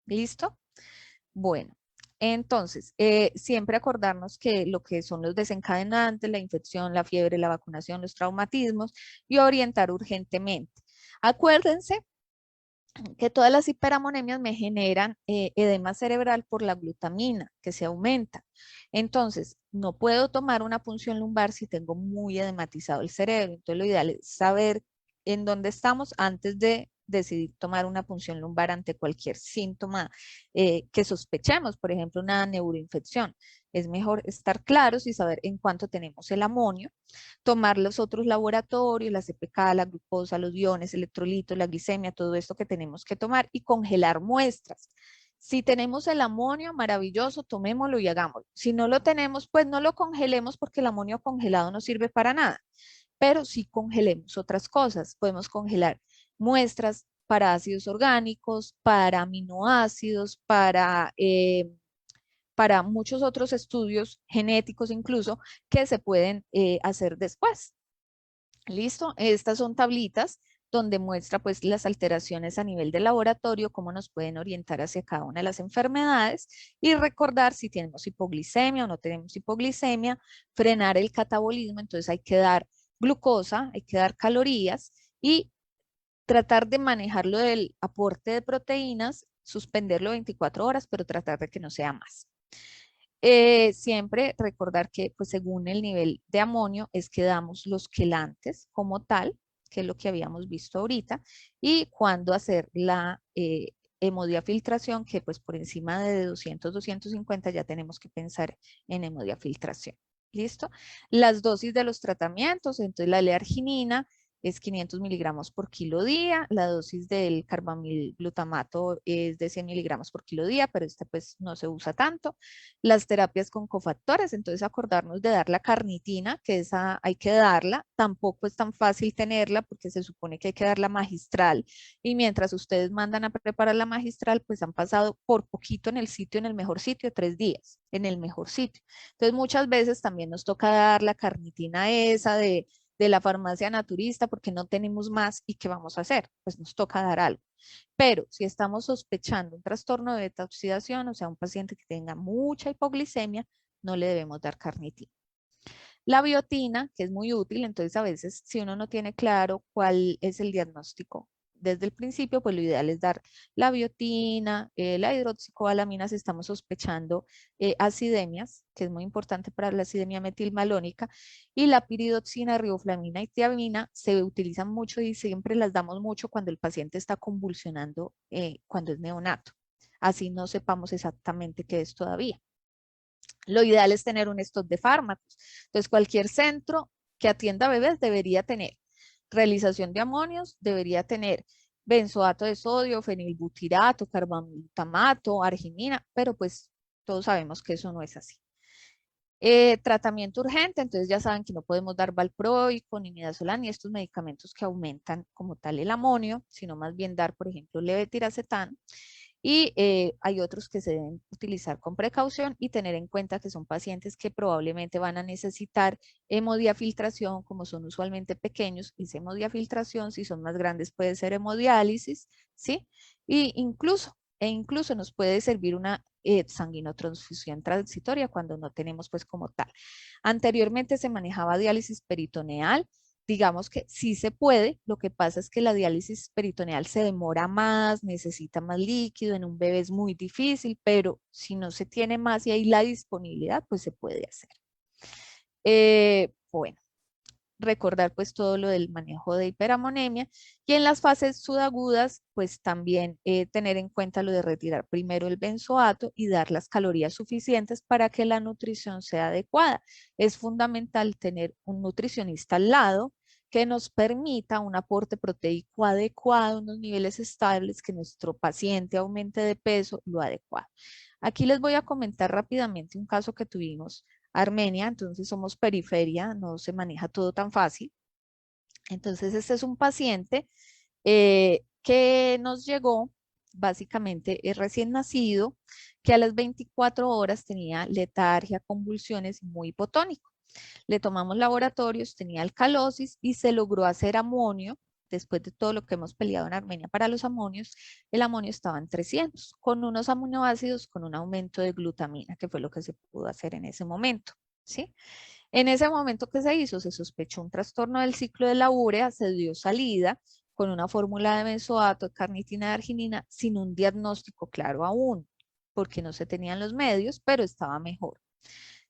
¿Listo? Bueno, entonces, siempre acordarnos que lo que son los desencadenantes, la infección, la fiebre, la vacunación, los traumatismos y orientar urgentemente. Acuérdense que todas las hiperamonemias me generan edema cerebral por la glutamina, que se aumenta. Entonces, no puedo tomar una punción lumbar si tengo muy edematizado el cerebro. Entonces, lo ideal es saber en dónde estamos antes de decidir tomar una punción lumbar ante cualquier síntoma que sospechemos, por ejemplo, una neuroinfección. Es mejor estar claros y saber en cuánto tenemos el amonio, tomar los otros laboratorios, la CPK, la glucosa, los iones, electrolitos, la glicemia, todo esto que tenemos que tomar y congelar muestras. Si tenemos el amonio, maravilloso, tomémoslo y hagámoslo. Si no lo tenemos, pues no lo congelemos porque el amonio congelado no sirve para nada. Pero sí congelemos otras cosas. Podemos congelar muestras para ácidos orgánicos, para aminoácidos, para muchos otros estudios genéticos incluso que se pueden hacer después. ¿Listo? Estas son tablitas donde muestra pues las alteraciones a nivel de laboratorio, cómo nos pueden orientar hacia cada una de las enfermedades y recordar si tenemos hipoglicemia o no tenemos hipoglicemia, frenar el catabolismo, entonces hay que dar glucosa, hay que dar calorías y tratar de manejarlo del aporte de proteínas, suspenderlo 24 horas, pero tratar de que no sea más. Siempre recordar que pues según el nivel de amonio es que damos los quelantes como tal, que es lo que habíamos visto ahorita, y cuándo hacer la hemodiafiltración, que pues por encima de 200, 250 ya tenemos que pensar en hemodiafiltración. ¿Listo? Las dosis de los tratamientos, entonces la L-arginina es 500 miligramos por kilo día, la dosis del carbamilglutamato es de 100 miligramos por kilo día, pero esta pues no se usa tanto. Las terapias con cofactores, entonces acordarnos de dar la carnitina, que esa hay que darla, tampoco es tan fácil tenerla porque se supone que hay que dar la magistral y mientras ustedes mandan a preparar la magistral, pues han pasado por poquito en el sitio, en el mejor sitio, 3 días, en el mejor sitio. Entonces muchas veces también nos toca dar la carnitina esa de la farmacia naturista porque no tenemos más y ¿qué vamos a hacer? Pues nos toca dar algo. Pero si estamos sospechando un trastorno de beta oxidación, o sea, un paciente que tenga mucha hipoglicemia, no le debemos dar carnitina. La biotina, que es muy útil, entonces a veces si uno no tiene claro cuál es el diagnóstico desde el principio, pues lo ideal es dar la biotina, la hidroxicobalamina si estamos sospechando acidemias, que es muy importante para la acidemia metilmalónica, y la piridoxina, riboflavina y tiamina se utilizan mucho y siempre las damos mucho cuando el paciente está convulsionando, cuando es neonato. Así no sepamos exactamente qué es todavía. Lo ideal es tener un stock de fármacos. Entonces, cualquier centro que atienda bebés debería tener realización de amonios, debería tener benzoato de sodio, fenilbutirato, carbamidamato, arginina, pero pues todos sabemos que eso no es así. Tratamiento urgente, entonces ya saben que no podemos dar valproico ni midazolam ni estos medicamentos que aumentan como tal el amonio, sino más bien dar, por ejemplo, levetiracetam. Y hay otros que se deben utilizar con precaución y tener en cuenta que son pacientes que probablemente van a necesitar hemodiafiltración, como son usualmente pequeños, es hemodiafiltración, si son más grandes puede ser hemodiálisis, ¿sí? Y incluso nos puede servir una sanguinotransfusión transitoria cuando no tenemos pues como tal. Anteriormente se manejaba diálisis peritoneal, digamos que sí se puede, lo que pasa es que la diálisis peritoneal se demora más, necesita más líquido, en un bebé es muy difícil, pero si no se tiene más y hay la disponibilidad, pues se puede hacer. Bueno, recordar pues todo lo del manejo de hiperamonemia y en las fases subagudas pues también tener en cuenta lo de retirar primero el benzoato y dar las calorías suficientes para que la nutrición sea adecuada. Es fundamental tener un nutricionista al lado que nos permita un aporte proteico adecuado, unos niveles estables, que nuestro paciente aumente de peso, lo adecuado. Aquí les voy a comentar rápidamente un caso que tuvimos Armenia, entonces somos periferia, no se maneja todo tan fácil. Entonces este es un paciente que nos llegó básicamente es recién nacido, que a las 24 horas tenía letargia, convulsiones y muy hipotónico. Le tomamos laboratorios, tenía alcalosis y se logró hacer amonio. Después de todo lo que hemos peleado en Armenia para los amonios, el amonio estaba en 300, con unos aminoácidos, con un aumento de glutamina, que fue lo que se pudo hacer en ese momento, ¿sí? En ese momento que se hizo, se sospechó un trastorno del ciclo de la urea, se dio salida con una fórmula de benzoato, de carnitina, de arginina, sin un diagnóstico claro aún, porque no se tenían los medios, pero estaba mejor.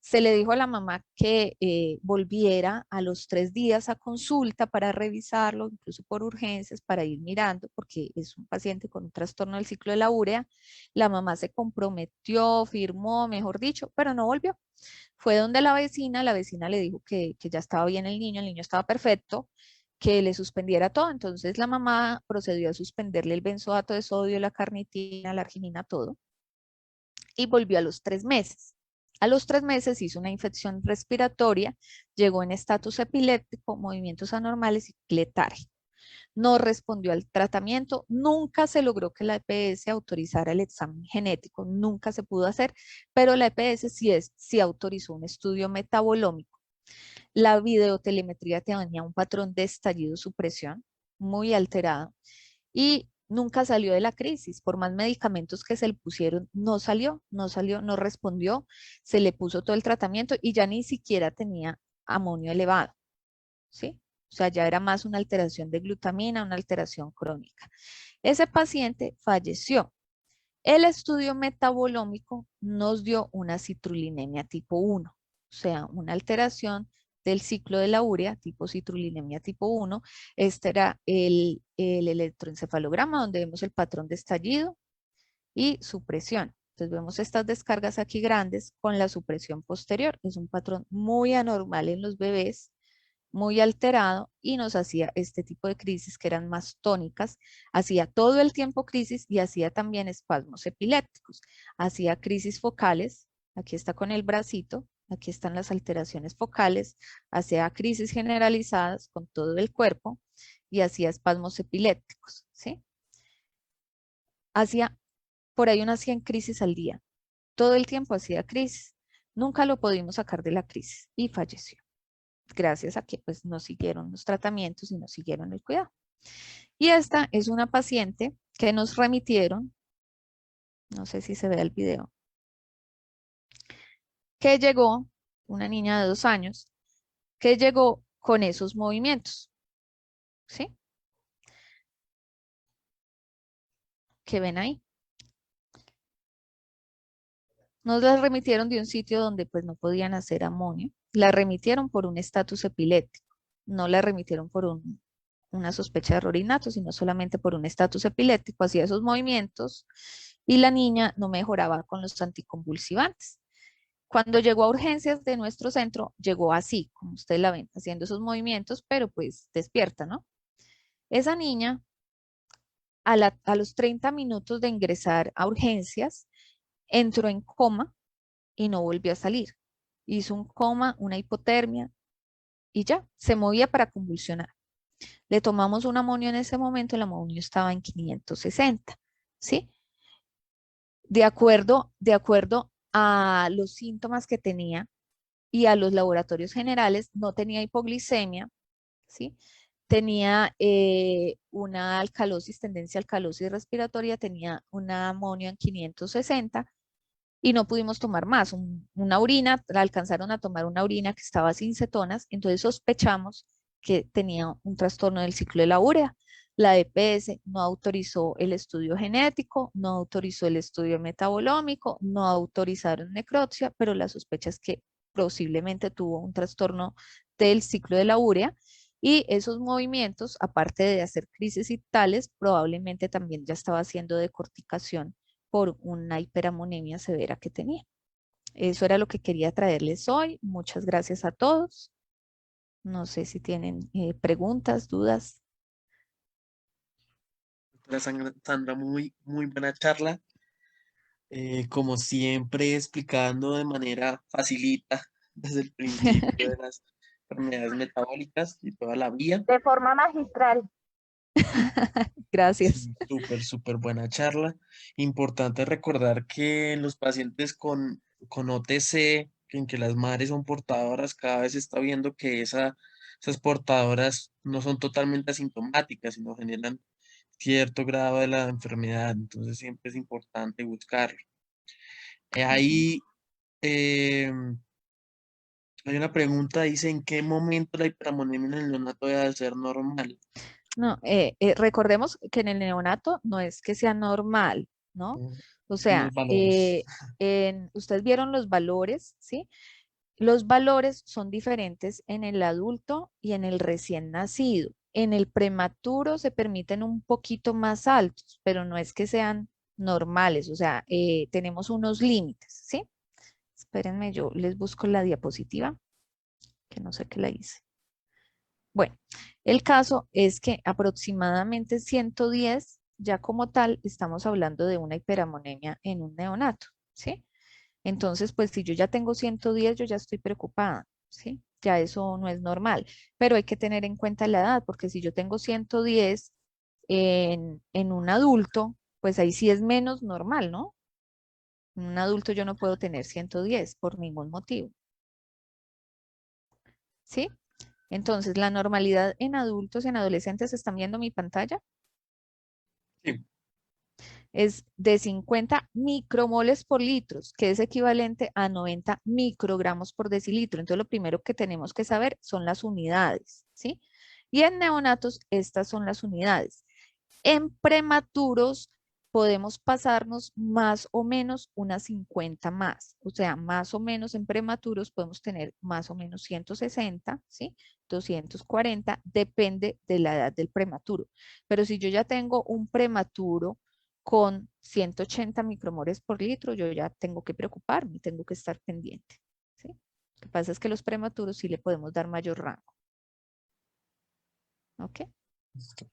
Se le dijo a la mamá que volviera a los 3 días a consulta para revisarlo, incluso por urgencias, para ir mirando, porque es un paciente con un trastorno del ciclo de la urea. La mamá se comprometió, firmó, mejor dicho, pero no volvió. Fue donde la vecina le dijo que ya estaba bien el niño estaba perfecto, que le suspendiera todo. Entonces la mamá procedió a suspenderle el benzoato de sodio, la carnitina, la arginina, todo, y volvió a los 3 meses. A los 3 meses hizo una infección respiratoria, llegó en estatus epiléptico, movimientos anormales y letargia. No respondió al tratamiento, nunca se logró que la EPS autorizara el examen genético, nunca se pudo hacer, pero la EPS sí autorizó un estudio metabolómico. La videotelemetría tenía un patrón de estallido supresión muy alterado y nunca salió de la crisis. Por más medicamentos que se le pusieron, no respondió, se le puso todo el tratamiento y ya ni siquiera tenía amonio elevado, ¿sí? O sea, ya era más una alteración de glutamina, una alteración crónica. Ese paciente falleció. El estudio metabolómico nos dio una citrullinemia tipo 1, o sea, una alteración del ciclo de la urea tipo citrullinemia tipo 1. Este era el electroencefalograma donde vemos el patrón de estallido y supresión. Entonces vemos estas descargas aquí grandes con la supresión posterior. Es un patrón muy anormal en los bebés, muy alterado y nos hacía este tipo de crisis que eran más tónicas, hacía todo el tiempo crisis y hacía también espasmos epilépticos, hacía crisis focales, aquí está con el bracito, aquí están las alteraciones focales, hacía crisis generalizadas con todo el cuerpo y hacía espasmos epilépticos, ¿sí? Hacía por ahí unas 100 crisis al día, todo el tiempo hacía crisis, nunca lo pudimos sacar de la crisis y falleció gracias a que pues no siguieron los tratamientos y no siguieron el cuidado. Y esta es una paciente que nos remitieron, no sé si se ve el video, que llegó, una niña de 2 años, que llegó con esos movimientos, ¿sí? Que ven ahí. Nos la remitieron de un sitio donde pues no podían hacer amonio, la remitieron por un estatus epiléptico, no la remitieron por una sospecha de error innato, sino solamente por un estatus epiléptico, hacía esos movimientos y la niña no mejoraba con los anticonvulsivantes. Cuando llegó a urgencias de nuestro centro, llegó así, como ustedes la ven, haciendo esos movimientos, pero pues despierta, ¿no? Esa niña, a los 30 minutos de ingresar a urgencias, entró en coma y no volvió a salir. Hizo un coma, una hipotermia y ya, se movía para convulsionar. Le tomamos un amonio en ese momento, el amonio estaba en 560, ¿sí? De acuerdo a los síntomas que tenía y a los laboratorios generales, no tenía hipoglicemia, ¿sí? Tenía una alcalosis, tendencia a alcalosis respiratoria, tenía una amonio en 560 y no pudimos tomar más. Una orina, alcanzaron a tomar una orina que estaba sin cetonas, entonces sospechamos que tenía un trastorno del ciclo de la urea. La EPS no autorizó el estudio genético, no autorizó el estudio metabolómico, no autorizaron necropsia, pero la sospecha es que posiblemente tuvo un trastorno del ciclo de la urea y esos movimientos, aparte de hacer crisis y tales, probablemente también ya estaba haciendo decorticación por una hiperamonemia severa que tenía. Eso era lo que quería traerles hoy. Muchas gracias a todos. No sé si tienen preguntas, dudas. Doctora Sandra, muy, muy buena charla. Como siempre, explicando de manera facilita desde el principio de las enfermedades metabólicas y toda la vía. De forma magistral. Gracias. Sí, súper buena charla. Importante recordar que los pacientes con OTC, en que las madres son portadoras, cada vez se está viendo que esas portadoras no son totalmente asintomáticas, sino generan cierto grado de la enfermedad. Entonces siempre es importante buscarlo. Ujú. Ahí eh, hay una pregunta, dice, ¿en qué momento la hiperammonemia en el neonato debe de ser normal? No, recordemos que en el neonato no es que sea normal, ¿no? Mm, O Son los sea, valores. ustedes vieron los valores, ¿sí? Los valores son diferentes en el adulto y en el recién nacido. En el prematuro se permiten un poquito más altos, pero no es que sean normales, o sea, tenemos unos límites, ¿sí? Espérenme, yo les busco la diapositiva, que no sé qué la hice. Bueno, el caso es que aproximadamente 110, ya como tal, estamos hablando de una hiperamonemia en un neonato, ¿sí? Entonces, pues si yo ya tengo 110, yo ya estoy preocupada, ¿sí? Ya eso no es normal, pero hay que tener en cuenta la edad, porque si yo tengo 110 en un adulto, pues ahí sí es menos normal, ¿no? En un adulto yo no puedo tener 110 por ningún motivo, ¿sí? Entonces, la normalidad en adultos y en adolescentes, ¿están viendo mi pantalla? Sí, Es de 50 micromoles por litro, que es equivalente a 90 microgramos por decilitro. Entonces, lo primero que tenemos que saber son las unidades, ¿sí? Y en neonatos, estas son las unidades. En prematuros, podemos pasarnos más o menos unas 50 más. O sea, más o menos en prematuros podemos tener más o menos 160, ¿sí? 240, depende de la edad del prematuro. Pero si yo ya tengo un prematuro con 180 micromoles por litro, yo ya tengo que preocuparme, tengo que estar pendiente, ¿sí? Lo que pasa es que los prematuros sí le podemos dar mayor rango, ¿ok? listo.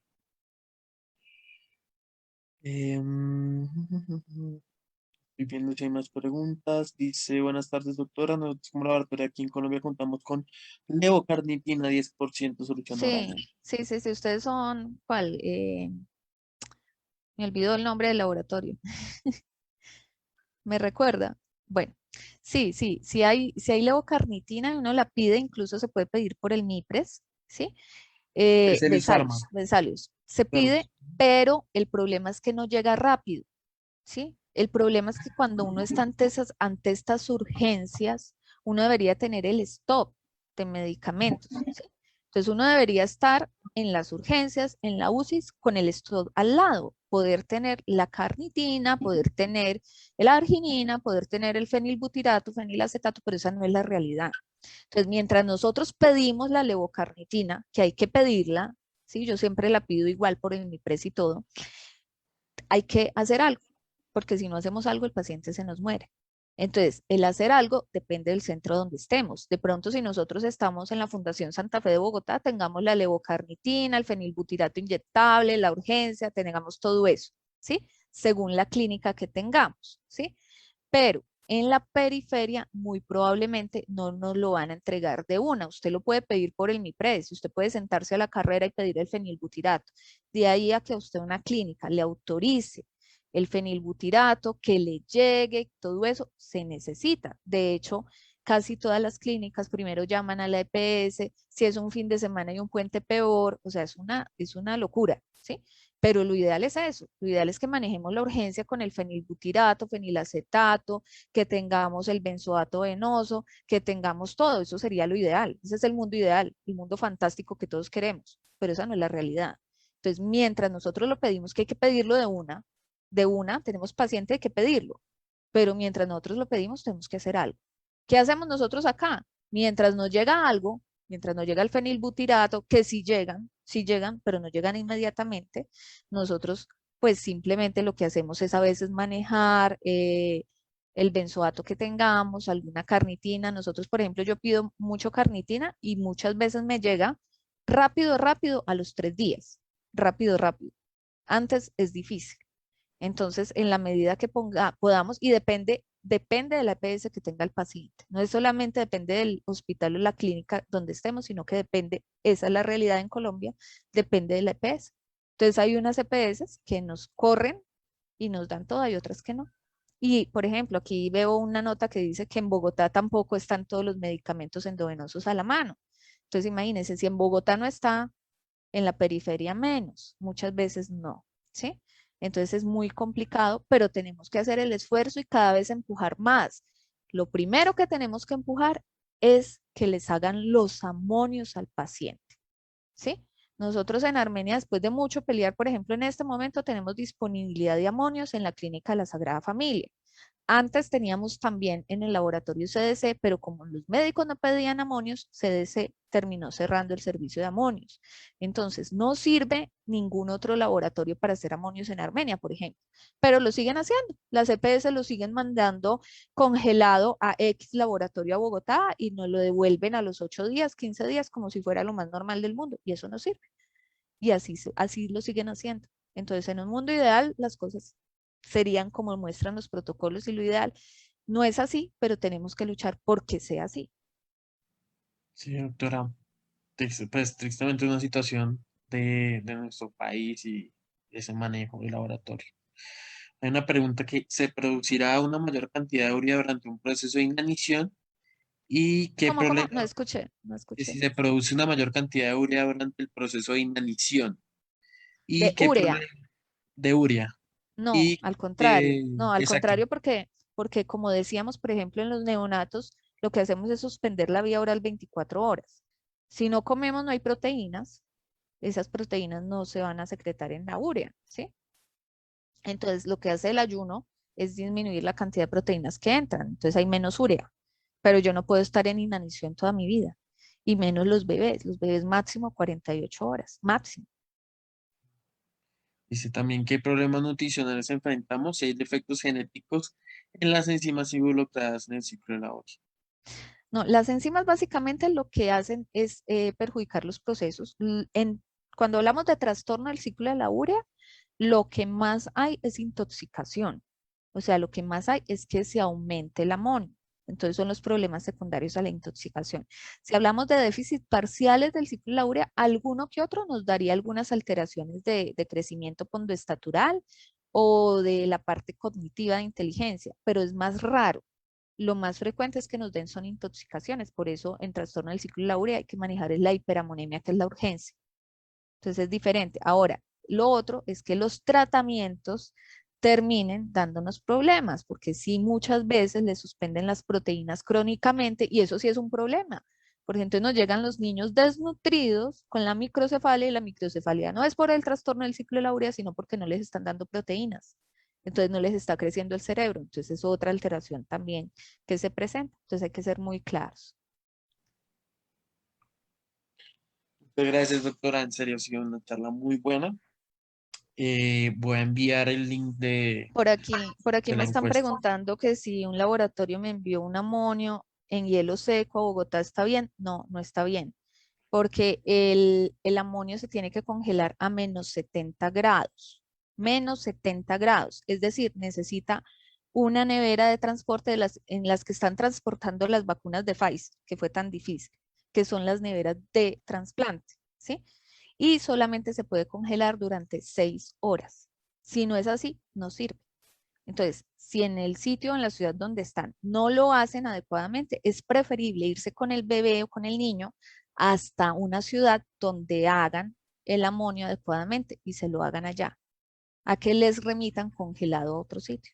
Em, Estoy viendo si hay más preguntas. Dice, buenas tardes, doctora. Nosotros como laboratorio aquí en Colombia contamos con levocarnitina 10% solución oral. Sí. Ustedes son, ¿cuál? Me olvidó el nombre del laboratorio. ¿Me recuerda? Bueno, sí, si hay levocarnitina, uno la pide, incluso se puede pedir por el MIPRES, ¿sí? Es el Pharma. Vesalius. Se Claro. pide, pero el problema es que no llega rápido, ¿sí? El problema es que cuando uno está ante estas urgencias, uno debería tener el stop de medicamentos, ¿sí? Entonces uno debería estar en las urgencias, en la UCI, con el stop al lado, poder tener la carnitina, poder tener la arginina, poder tener el fenilbutirato, fenilacetato, pero esa no es la realidad. Entonces, mientras nosotros pedimos la levocarnitina, que hay que pedirla, ¿sí? Yo siempre la pido igual por el MIPRES y todo, hay que hacer algo, porque si no hacemos algo, el paciente se nos muere. Entonces, el hacer algo depende del centro donde estemos. De pronto, si nosotros estamos en la Fundación Santa Fe de Bogotá, tengamos la levocarnitina, el fenilbutirato inyectable, la urgencia, tengamos todo eso, ¿sí? Según la clínica que tengamos, ¿sí? Pero en la periferia muy probablemente no nos lo van a entregar de una. Usted lo puede pedir por el MIPRES, usted puede sentarse a la carrera y pedir el fenilbutirato. De ahí a que a usted una clínica le autorice el fenilbutirato, que le llegue, todo eso se necesita. De hecho, casi todas las clínicas primero llaman a la EPS, si es un fin de semana y un puente peor, o sea, es una locura, ¿sí? Pero lo ideal es eso, lo ideal es que manejemos la urgencia con el fenilbutirato, fenilacetato, que tengamos el benzoato venoso, que tengamos todo, eso sería lo ideal. Ese es el mundo ideal, el mundo fantástico que todos queremos, pero esa no es la realidad. Entonces, mientras nosotros lo pedimos, que hay que pedirlo de una, tenemos paciente, hay que pedirlo, pero mientras nosotros lo pedimos, tenemos que hacer algo. ¿Qué hacemos nosotros acá? Mientras nos llega algo, mientras nos llega el fenilbutirato, que sí llegan, pero no llegan inmediatamente, nosotros pues simplemente lo que hacemos es a veces manejar el benzoato que tengamos, alguna carnitina. Nosotros, por ejemplo, yo pido mucho carnitina y muchas veces me llega rápido a los 3 días, rápido. Antes es difícil. Entonces, en la medida que podamos, y depende de la EPS que tenga el paciente. No es solamente depende del hospital o la clínica donde estemos, sino que depende, esa es la realidad en Colombia, depende de la EPS. Entonces hay unas EPS que nos corren y nos dan todo, hay otras que no. Y, por ejemplo, aquí veo una nota que dice que en Bogotá tampoco están todos los medicamentos endovenosos a la mano. Entonces, imagínense, si en Bogotá no está, en la periferia menos, muchas veces no, ¿sí? Entonces es muy complicado, pero tenemos que hacer el esfuerzo y cada vez empujar más. Lo primero que tenemos que empujar es que les hagan los amonios al paciente, ¿sí? Nosotros en Armenia, después de mucho pelear, por ejemplo, en este momento tenemos disponibilidad de amonios en la Clínica de la Sagrada Familia. Antes teníamos también en el laboratorio CDC, pero como los médicos no pedían amonios, CDC terminó cerrando el servicio de amonios. Entonces, no sirve ningún otro laboratorio para hacer amonios en Armenia, por ejemplo, pero lo siguen haciendo. Las EPS lo siguen mandando congelado a X laboratorio a Bogotá y nos lo devuelven a los 8 días, 15 días, como si fuera lo más normal del mundo, y eso no sirve. Y así lo siguen haciendo. Entonces, en un mundo ideal, las cosas serían como muestran los protocolos y lo ideal. No es así, pero tenemos que luchar porque sea así. Sí, doctora. Pues tristemente una situación de nuestro país y ese manejo del laboratorio. Hay una pregunta que ¿se producirá una mayor cantidad de urea durante un proceso de inanición? ¿Y qué ¿Cómo? No problema? escuché, no Que si escuché. se produce una mayor cantidad de urea durante el proceso de inanición. ¿Y De qué urea. problema de urea? No, Y al contrario. No, al exacto. contrario porque como decíamos, por ejemplo, en los neonatos, lo que hacemos es suspender la vía oral 24 horas. Si no comemos, no hay proteínas. Esas proteínas no se van a secretar en la urea, ¿sí? Entonces, lo que hace el ayuno es disminuir la cantidad de proteínas que entran. Entonces, hay menos urea. Pero yo no puedo estar en inanición toda mi vida. Y menos los bebés. Los bebés máximo 48 horas. Máximo. Dice también qué problemas nutricionales enfrentamos si hay defectos genéticos en las enzimas involucradas en el ciclo de la olla. No, las enzimas básicamente lo que hacen es perjudicar los procesos. Cuando hablamos de trastorno del ciclo de la urea, lo que más hay es intoxicación. O sea, lo que más hay es que se aumente el amonio. Entonces son los problemas secundarios a la intoxicación. Si hablamos de déficit parciales del ciclo de la urea, alguno que otro nos daría algunas alteraciones de crecimiento pondoestatural o de la parte cognitiva de inteligencia, pero es más raro. Lo más frecuente es que nos den son intoxicaciones, por eso en trastorno del ciclo de la urea hay que manejar es la hiperamonemia, que es la urgencia. Entonces es diferente. Ahora, lo otro es que los tratamientos terminen dándonos problemas, porque sí muchas veces le suspenden las proteínas crónicamente y eso sí es un problema. Por ejemplo, nos llegan los niños desnutridos con la microcefalia y la microcefalia no es por el trastorno del ciclo de la urea, sino porque no les están dando proteínas. Entonces no les está creciendo el cerebro. Entonces es otra alteración también que se presenta. Entonces hay que ser muy claros. Muchas gracias, doctora. En serio, ha sido una charla muy buena. Voy a enviar el link Por aquí de me la están encuesta. preguntando que si un laboratorio me envió un amonio en hielo seco a Bogotá está bien. No, no está bien, porque el amonio se tiene que congelar a -70 grados. -70 grados. Es decir, necesita una nevera de transporte en las que están transportando las vacunas de Pfizer, que fue tan difícil, que son las neveras de trasplante, ¿sí? Y solamente se puede congelar durante 6 horas. Si no es así, no sirve. Entonces, si en el sitio o en la ciudad donde están no lo hacen adecuadamente, es preferible irse con el bebé o con el niño hasta una ciudad donde hagan el amonio adecuadamente y se lo hagan allá, a que les remitan congelado a otro sitio.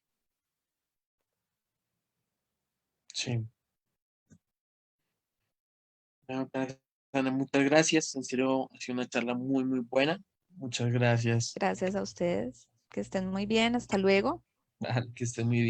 Sí. Bueno, Ana, muchas gracias. En serio, ha sido una charla muy, muy buena. Muchas gracias. Gracias a ustedes. Que estén muy bien. Hasta luego. Que esté muy bien.